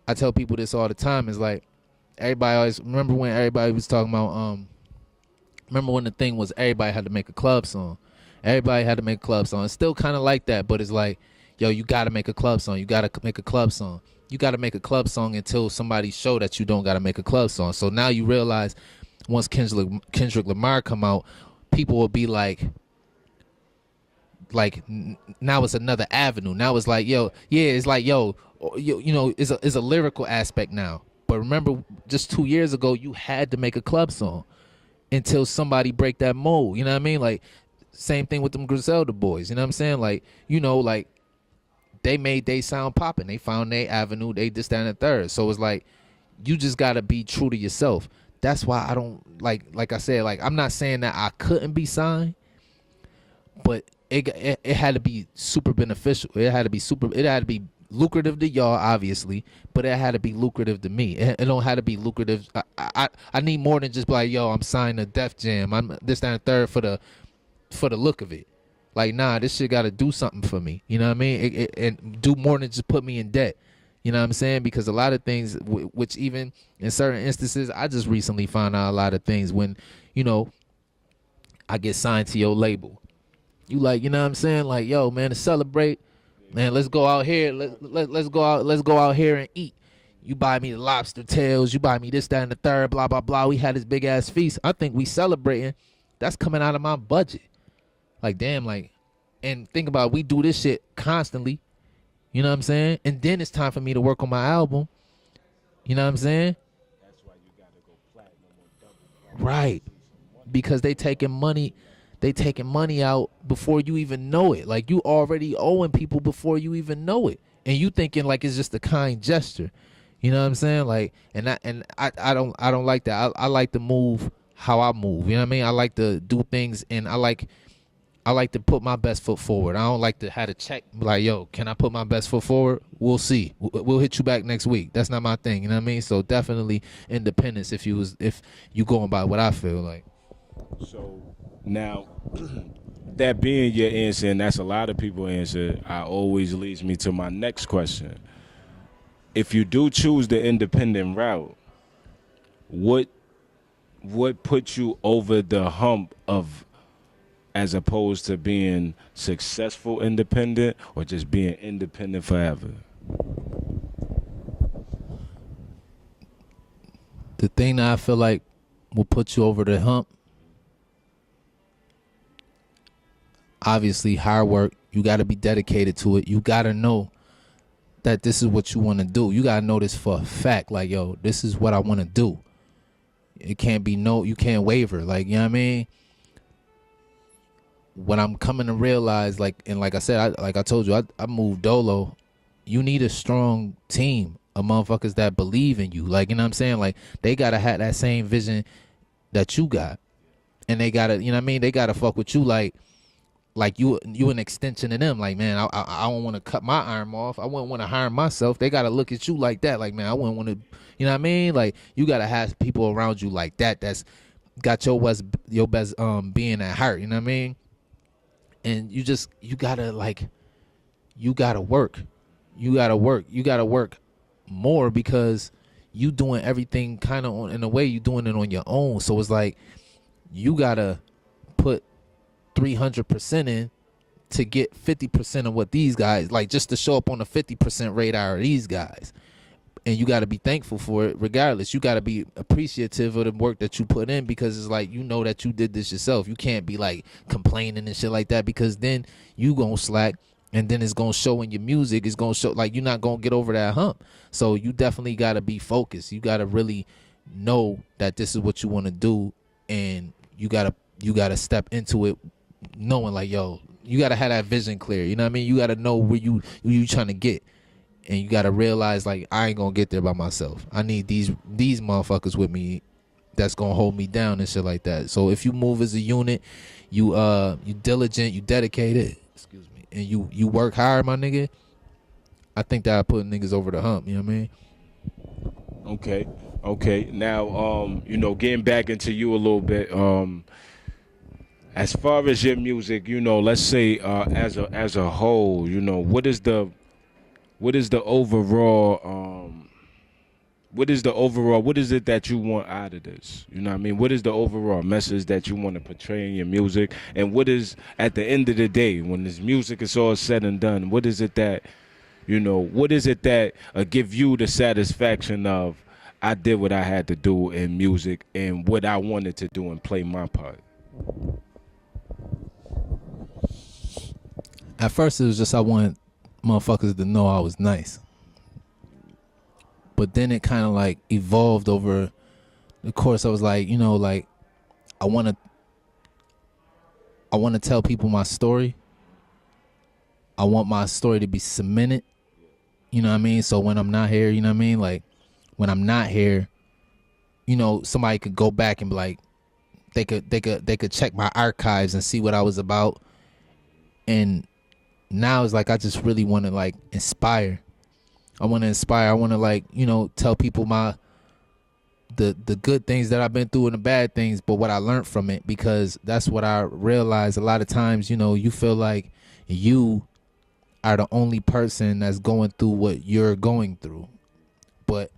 I tell people this all the time, is like, everybody always, remember when everybody was talking about, remember when the thing was everybody had to make a club song. Everybody had to make a club song. It's still kind of like that, but it's like, yo, you got to make a club song. You got to make a club song. You got to make a club song until somebody show that you don't got to make a club song. So now you realize once Kendrick Lamar come out, people will be like now it's another avenue. Now it's like, yo, yeah, it's like, yo, you know, it's a lyrical aspect now. But remember, just 2 years ago, you had to make a club song until somebody break that mold. You know what I mean? Like, same thing with them Griselda boys. You know what I'm saying? Like, you know, like, they made they sound popping. They found their avenue. They this, that, and the third. So it's like, you just got to be true to yourself. That's why I don't, like I said, like, I'm not saying that I couldn't be signed, but it had to be super beneficial. It had to be lucrative to y'all, obviously, but it had to be lucrative to me. It don't have to be lucrative. I need more than just be like, yo, I'm signed to Def Jam. I'm this, that, and third for the look of it. Like, nah, this shit got to do something for me. You know what I mean? And do more than just put me in debt. You know what I'm saying? Because a lot of things, which even in certain instances, I just recently found out a lot of things when, you know, I get signed to your label. You like, you know what I'm saying? Like, yo, man, to celebrate, man, let's go out here. Let's go out here and eat. You buy me the lobster tails. You buy me this, that, and the third, blah, blah, blah. We had this big ass feast. I think we celebrating. That's coming out of my budget. Like, damn, like, and think about it, we do this shit constantly. You know what I'm saying? And then it's time for me to work on my album. You know what I'm saying? That's why you gotta go platinum or double. Right. Because they taking money out before you even know it. Like, you already owing people before you even know it. And you thinking like it's just a kind gesture. You know what I'm saying? Like, and I don't like that. I like to move how I move. You know what I mean? I like to do things, and I like to put my best foot forward. I don't like to have to check, like, yo, can I put my best foot forward? We'll see. We'll hit you back next week. That's not my thing. You know what I mean? So definitely independence if you going by what I feel like. So now, that being your answer, and that's a lot of people's answer, always leads me to my next question. If you do choose the independent route, what puts you over the hump of, as opposed to being successful independent or just being independent forever? The thing that I feel like will put you over the hump, obviously hard work. You got to be dedicated to it. You got to know that this is what you want to do. You got to know this for a fact. Like, yo, this is what I want to do. It can't be you can't waver. Like, you know what I mean? When I'm coming to realize, like, and like I said, I told you, I moved dolo. You need a strong team of motherfuckers that believe in you. Like, you know what I'm saying? Like, they got to have that same vision that you got. And they got to, you know what I mean? They got to fuck with you like like you an extension of them. Like, man, I don't want to cut my arm off. I wouldn't want to harm myself. They gotta look at you like that. Like, man, I wouldn't want to. You know what I mean? Like, you gotta have people around you like that. That's got your best being at heart. You know what I mean? And you gotta like, you gotta work. You gotta work more because you doing everything kind of in a way you doing it on your own. So it's like you gotta put 300% in to get 50% of what these guys, like, just to show up on the 50% radar of these guys. And you got to be thankful for it regardless. You got to be appreciative of the work that you put in, because it's like, you know that you did this yourself. You can't be like complaining and shit like that, because then you gonna slack, and then it's gonna show in your music. It's gonna show, like, you're not gonna get over that hump. So you definitely got to be focused. You got to really know that this is what you want to do, and you gotta step into it knowing, like, yo, you gotta have that vision clear. You know what I mean? You gotta know where you trying to get, and you gotta realize, like, I ain't gonna get there by myself. I need these motherfuckers with me that's gonna hold me down and shit like that. So if you move as a unit, you diligent, you dedicated, excuse me, and you work hard, my nigga, I think that I put niggas over the hump. You know what I mean? Okay. Now, getting back into you a little bit. As far as your music, let's say as a whole, what is the overall what is it that you want out of this? You know what I mean? What is the overall message that you want to portray in your music? And what is, at the end of the day, when this music is all said and done, what is it that give you the satisfaction of, I did what I had to do in music and what I wanted to do and play my part? At first, it was just I wanted motherfuckers to know I was nice. But then it kind of like evolved over the course. I was like, like, I want to tell people my story. I want my story to be cemented. You know what I mean? So when I'm not here, you know what I mean? Like, when I'm not here, somebody could go back and be like, they could check my archives and see what I was about. And now it's like, I just really want to, like, inspire. I want to inspire. I want to, like, tell people the good things that I've been through and the bad things, but what I learned from it, because that's what I realized a lot of times. You feel like you are the only person that's going through what you're going through, but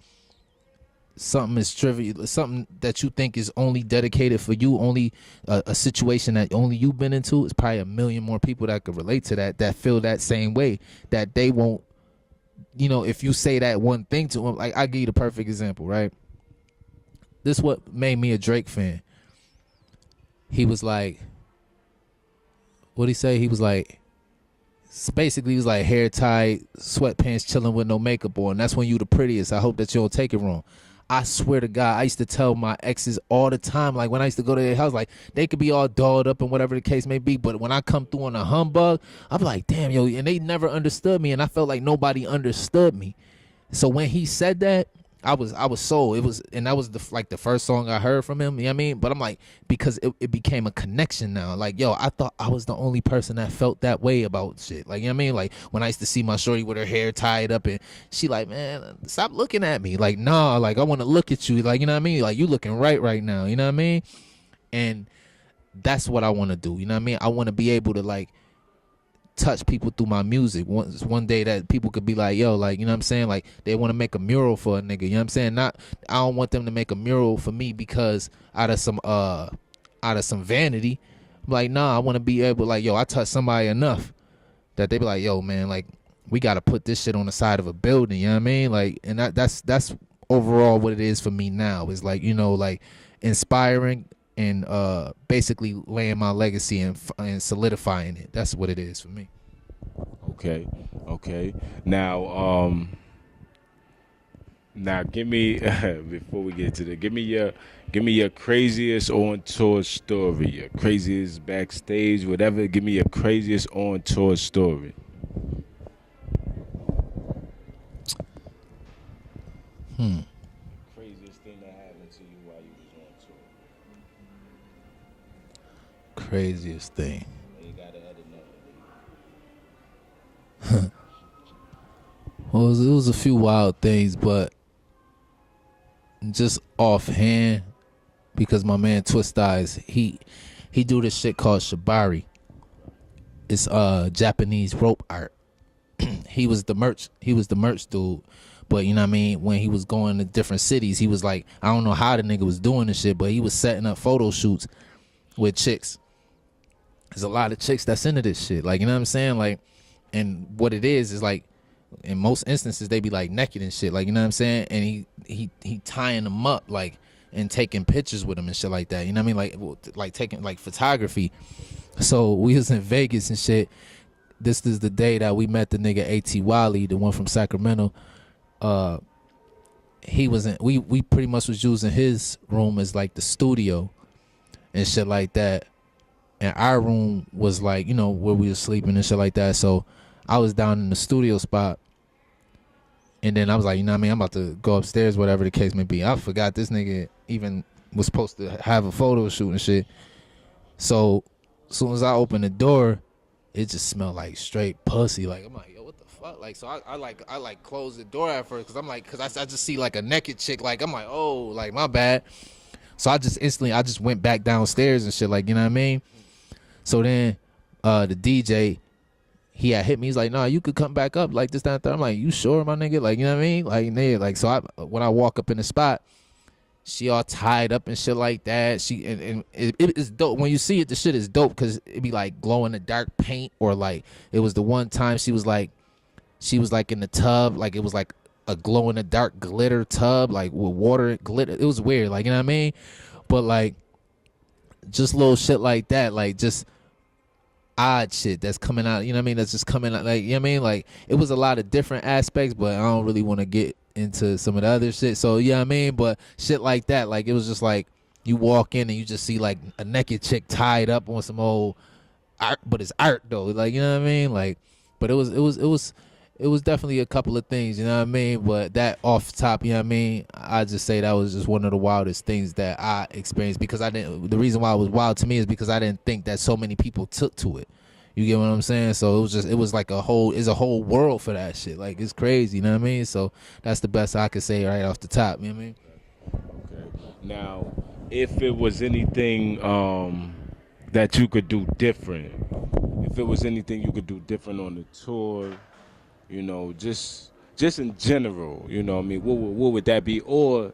something is trivial, something that you think is only dedicated for you, only a situation that only you've been into, is probably a million more people that could relate to that feel that same way, that they won't, if you say that one thing to them. Like, I'll give you the perfect example, right? This is what made me a Drake fan. He was like, what'd he say? He was like, basically, he was like, hair tied, sweatpants, chilling with no makeup on. That's when you the prettiest. I hope that you don't take it wrong. I swear to God, I used to tell my exes all the time, like, when I used to go to their house, like, they could be all dolled up and whatever the case may be, but when I come through on a humbug, I'm like, damn, yo, and they never understood me, and I felt like nobody understood me. So when he said that, I was sold. It was, and that was the first song I heard from him. You know what I mean? But I'm like, because it became a connection now. Like, yo, I thought I was the only person that felt that way about shit. Like, you know what I mean? Like, when I used to see my shorty with her hair tied up, and she like, man, stop looking at me. Like, nah, like, I want to look at you. Like, you know what I mean? Like, you looking right now. You know what I mean? And that's what I want to do. You know what I mean? I want to be able to, like, touch people through my music. One day that people could be like, yo, like, you know what I'm saying? Like, they want to make a mural for a nigga. You know what I'm saying? I don't want them to make a mural for me because out of some vanity. I'm like, nah, I want to be able, like, yo, I touch somebody enough that they be like, yo, man, like, we got to put this shit on the side of a building. You know what I mean? Like, and that's overall what it is for me now. Is like, like, inspiring and basically laying my legacy and solidifying it. That's what it is for me. Okay. Now, give me before we get to that, give me your craziest on tour story, your craziest backstage, whatever. Give me your craziest on tour story. Craziest thing that happened to you while you was on tour. Craziest thing. You gotta edit Well, it was a few wild things, but just offhand, because my man Twist Eyes, he do this shit called shibari. It's Japanese rope art. He was the merch dude. But you know what I mean, when he was going to different cities, he was like, I don't know how the nigga was doing this shit, but he was setting up photo shoots with chicks. There's a lot of chicks that's into this shit. Like, you know what I'm saying? Like, and what it is like, in most instances they be like naked and shit. Like, you know what I'm saying? And he tying them up, like, and taking pictures with them and shit like that. You know what I mean? Like taking like photography. So we was in Vegas and shit. This is the day that we met the nigga A.T. Wiley, the one from Sacramento. He was in, we pretty much was using his room as like the studio and shit like that. And our room was like, you know, where we were sleeping and shit like that. So I was down in the studio spot. And then I was like, you know what I mean? I'm about to go upstairs, whatever the case may be. I forgot this nigga even was supposed to have a photo shoot and shit. So as soon as I opened the door, it just smelled like straight pussy. Like, I'm like, yo, what the fuck? Like, so I like closed the door at first, because I just see like a naked chick. Like, I'm like, oh, like, my bad. So I just went back downstairs and shit, like, you know what I mean? So then the DJ, he had hit me. He's like, nah, you could come back up like this, that, and that. I'm like, you sure, my nigga? Like, you know what I mean? Like, nigga, like, so when I walk up in the spot, she all tied up and shit like that. And it's dope. When you see it, the shit is dope, because it be like glow in the dark paint, or like, it was the one time she was like in the tub, like it was like a glow in the dark glitter tub, like with water glitter. It was weird, like, you know what I mean? But like, just little shit like that, like just odd shit that's coming out, you know what I mean? That's just coming out, like, you know what I mean? Like, it was a lot of different aspects, but I don't really want to get into some of the other shit. So, yeah, you know what I mean? But shit like that, like, it was just like, you walk in and you just see like a naked chick tied up on some old art, but it's art though, like, you know what I mean? Like, but it was definitely a couple of things, you know what I mean? But that off top, you know what I mean? I just say that was just one of the wildest things that I experienced, because the reason why it was wild to me is because I didn't think that so many people took to it. You get what I'm saying? So it was like a whole world for that shit. Like, it's crazy, you know what I mean? So that's the best I could say right off the top, you know what I mean? Okay. Now, if it was anything that you could do different, if it was anything you could do different on the tour, you know, just in general, you know what I mean, what would that be? Or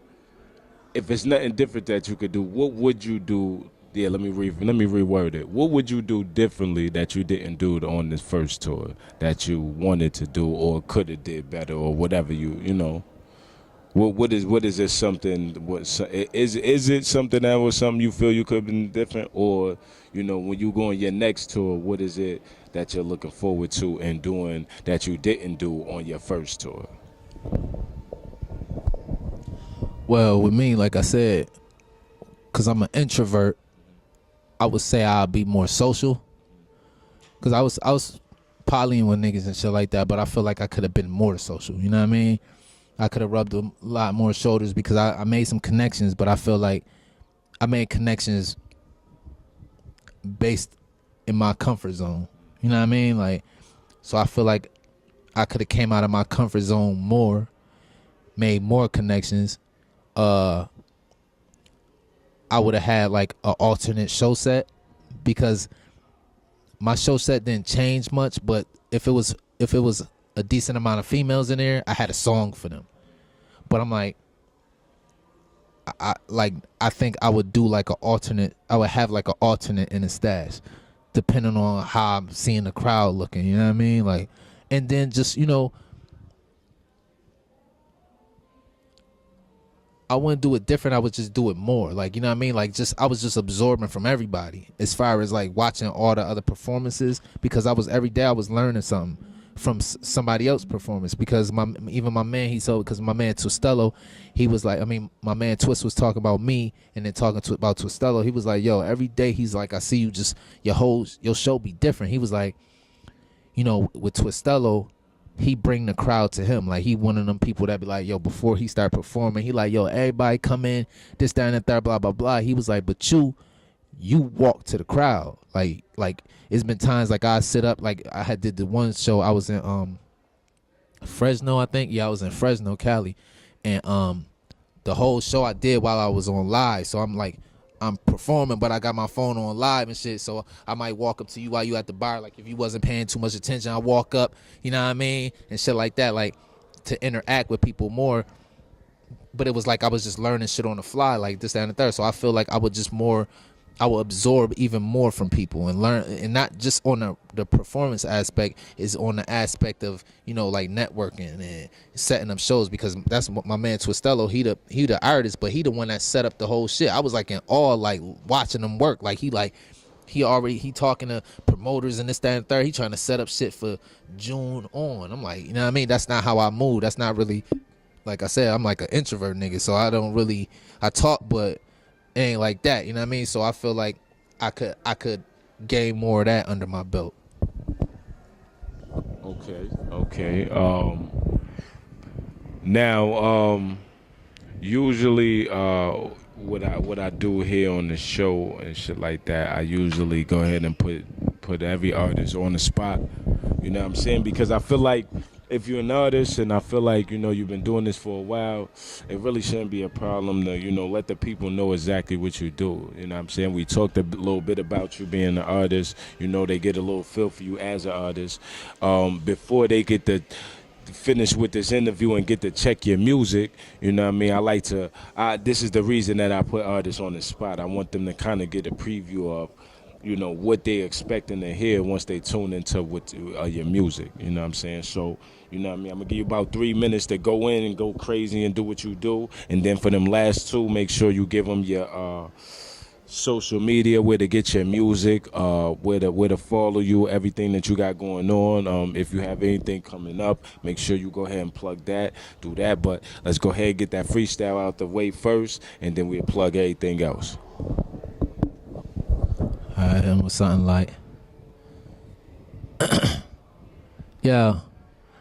if it's nothing different that you could do, what would you do? Yeah, let me reword it. What would you do differently that you didn't do on this first tour that you wanted to do or could have did better, or whatever, you know? What is this something? Is it something that was something you feel you could have been different, or, you know, when you go on your next tour, what is it that you're looking forward to and doing that you didn't do on your first tour? Well, with me, like I said, because I'm an introvert, I would say I'll be more social. Because I was polying with niggas and shit like that, but I feel like I could have been more social. You know what I mean? I could have rubbed a lot more shoulders, because I made some connections, but I feel like I made connections based in my comfort zone. You know what I mean? Like, so I feel like I could have came out of my comfort zone more, made more connections. I would have had like an alternate show set, because my show set didn't change much, but if it was a decent amount of females in there, I had a song for them. But I'm like, I think I would do like an alternate. I would have like an alternate in the stash, depending on how I'm seeing the crowd looking. You know what I mean? Like, and then just, you know, I wouldn't do it different. I would just do it more. Like, you know what I mean? Like, just, I was just absorbing from everybody as far as like watching all the other performances, because every day I was learning something from somebody else's performance. Because my man, because my man Twistello, he was like, I mean, my man Twist was talking about me, and then talking about Twistello, he was like, yo, every day he's like, I see you, just your show be different. He was like, you know, with Twistello, he bring the crowd to him. Like, he one of them people that be like, yo, before he start performing, he like, yo, everybody come in, this, that, and the third, blah, blah, blah. He was like, but you walk to the crowd. Like it's been times like I sit up, like I had did the one show, I was in Fresno, I think. Yeah, I was in Fresno, Cali, and the whole show I did while I was on live. So I'm like, I'm performing, but I got my phone on live and shit. So I might walk up to you while you at the bar. Like if you wasn't paying too much attention, I walk up, you know what I mean, and shit like that, like to interact with people more. But it was like I was just learning shit on the fly, like this, that, and the third. So I feel like I would absorb even more from people and learn, and not just on the performance aspect, is on the aspect of, you know, like networking and setting up shows, because that's what my man Twistello, he the artist, but he the one that set up the whole shit. I was like in awe, like watching him work. Like he talking to promoters and this, that, and third. He trying to set up shit for June on. I'm like, you know what I mean? That's not how I move. That's not really, like I said, I'm like an introvert nigga, so I talk, but it ain't like that, you know what I mean? So I feel like I could gain more of that under my belt. Okay. Now, usually, what I do here on the show and shit like that, I usually go ahead and put every artist on the spot. You know what I'm saying? Because I feel like if you're an artist, and I feel like, you know, you've been doing this for a while, it really shouldn't be a problem to, you know, let the people know exactly what you do. You know what I'm saying? We talked a little bit about you being an artist. You know, they get a little feel for you as an artist before they get to finish with this interview and get to check your music. You know what I mean? This is the reason that I put artists on the spot. I want them to kind of get a preview of, you know, what they expecting to hear once they tune into your music. You know what I'm saying? So, you know what I mean? I'm going to give you about 3 minutes to go in and go crazy and do what you do. And then for them last 2, make sure you give them your social media, where to get your music, where to follow you, everything that you got going on. If you have anything coming up, make sure you go ahead and plug that, do that. But let's go ahead and get that freestyle out the way first, and then we'll plug everything else. Alright, and with something like, yo,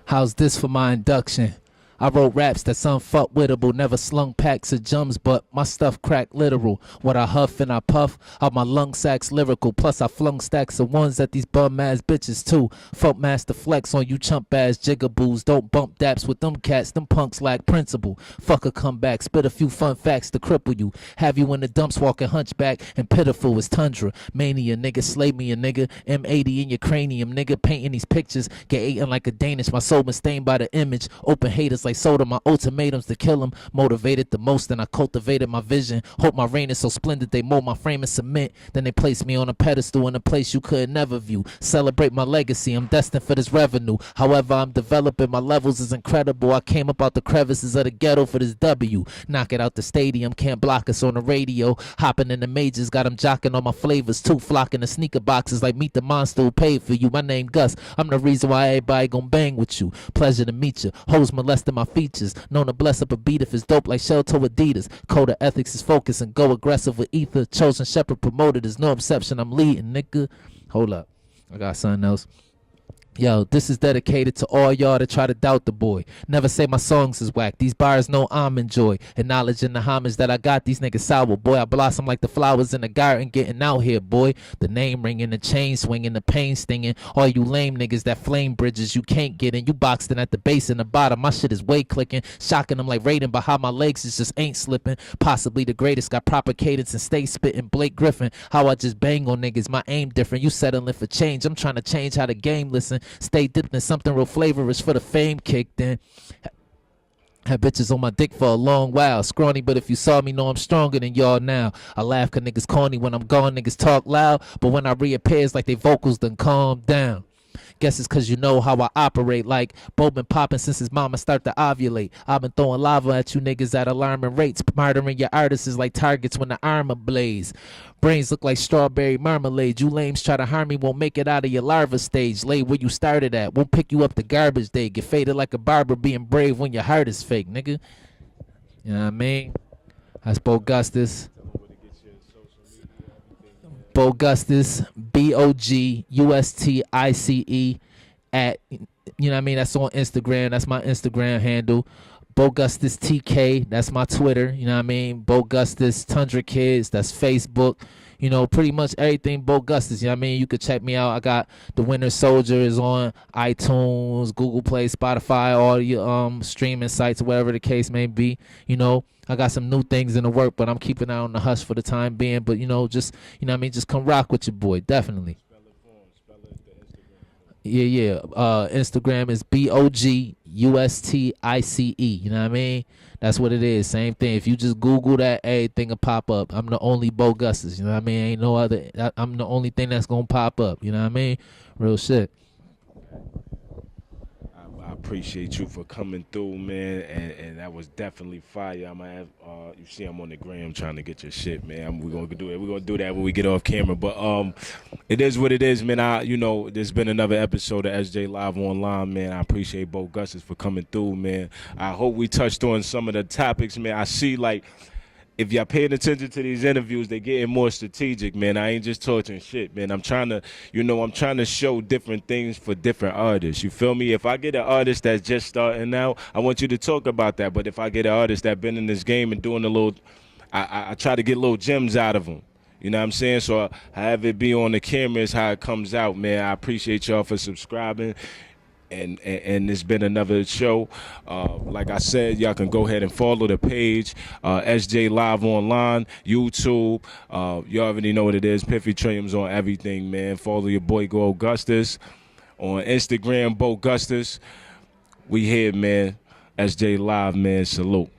how's this for my induction? I wrote raps that's unfuckwittable, never slung packs of jums, but my stuff crack literal. What I huff and I puff, out my lung sacks lyrical. Plus I flung stacks of ones at these bum ass bitches too. Fuck master flex on you chump ass jigaboos. Don't bump daps with them cats, them punks lack principle. Fuck a comeback, spit a few fun facts to cripple you. Have you in the dumps walking hunchback and pitiful as tundra. Mania nigga, slay me a nigga. M80 in your cranium nigga, painting these pictures. Get eaten like a Danish, my soul been stained by the image. Open haters like soda, my ultimatums to kill them. Motivated the most and I cultivated my vision. Hope my reign is so splendid they mold my frame in cement. Then they place me on a pedestal in a place you could never view. Celebrate my legacy, I'm destined for this revenue. However I'm developing, my levels is incredible. I came up out the crevices of the ghetto for this W. Knock it out the stadium, can't block us on the radio. Hopping in the majors, got them jocking on my flavors too. Flocking the sneaker boxes like meet the monster who paid for you. My name Gus, I'm the reason why everybody gon' bang with you. Pleasure to meet you. Hoes molesting my features. Known to bless up a beat if it's dope like Shelto Adidas. Code of ethics is focus and go aggressive with ether. Chosen shepherd promoted, there's no exception, I'm leading, nigga. Hold up, I got something else. Yo, this is dedicated to all y'all that try to doubt the boy. Never say my songs is whack. These bars know I'm enjoy. Acknowledging the homage that I got. These niggas sour, boy. I blossom like the flowers in the garden. Getting out here, boy. The name ringing, the chain swinging, the pain stinging. All you lame niggas that flame bridges you can't get in. You boxed in at the base and the bottom. My shit is way clicking. Shocking them like Raiden behind my legs. It just ain't slipping. Possibly the greatest. Got proper cadence and stay spitting. Blake Griffin. How I just bang on niggas. My aim different. You settling for change. I'm trying to change how the game listen. Stay dipped in something real flavorous for the fame kicked in. Had bitches on my dick for a long while. Scrawny, but if you saw me, know I'm stronger than y'all now. I laugh cause niggas corny. When I'm gone, niggas talk loud. But when I reappear, it's like they vocals done calm down. Guess it's cause you know how I operate. Like Bo been popping since his mama start to ovulate. I've been throwing lava at you niggas at alarming rates. Murdering your artists is like targets when the armor blaze. Brains look like strawberry marmalade. You lames try to harm me, won't make it out of your larva stage. Lay where you started at, won't pick you up the garbage day. Get faded like a barber, being brave when your heart is fake, nigga. You know what I mean? That's Bogustice. Bogustice, Bogustice at, you know what I mean? That's on Instagram. That's my Instagram handle. Bogustice TK, that's my Twitter. You know what I mean? Bogustice Tundra Kids, that's Facebook. you know, pretty much everything Bogustice. You know what I mean? You could check me out. I got The Winter Soldier is on iTunes, Google Play, Spotify, all your streaming sites, whatever the case may be. You know, I got some new things in the work, but I'm keeping out on the hush for the time being. But you know, just you know what I mean, just come rock with your boy, definitely. Yeah, yeah. Instagram is Bogustice. You know what I mean? That's what it is. Same thing. If you just Google that, everything will pop up. I'm the only Bogustice. You know what I mean? Ain't no other. I'm the only thing that's gonna pop up. You know what I mean? Real shit. I appreciate you for coming through, man, and that was definitely fire. I'm gonna have, you see, I'm on the gram trying to get your shit, man. We're gonna do it. We're gonna do that when we get off camera. But it is what it is, man. You know, there's been another episode of SJ Live Online, man. I appreciate Bogustice for coming through, man. I hope we touched on some of the topics, man. I see like, if y'all paying attention to these interviews, they getting more strategic, man. I ain't just talking shit, man. I'm trying to show different things for different artists. You feel me? If I get an artist that's just starting out, I want you to talk about that. But if I get an artist that been in this game and doing a little, I try to get little gems out of them. You know what I'm saying? So I have it be on the camera is how it comes out, man. I appreciate y'all for subscribing. And it's been another show. Like I said, y'all can go ahead and follow the page, SJ Live Online, YouTube. You already know what it is. Piffy Trilliums on everything, man. Follow your boy Bogustice on Instagram, Bogustice. We here, man. SJ Live, man. Salute.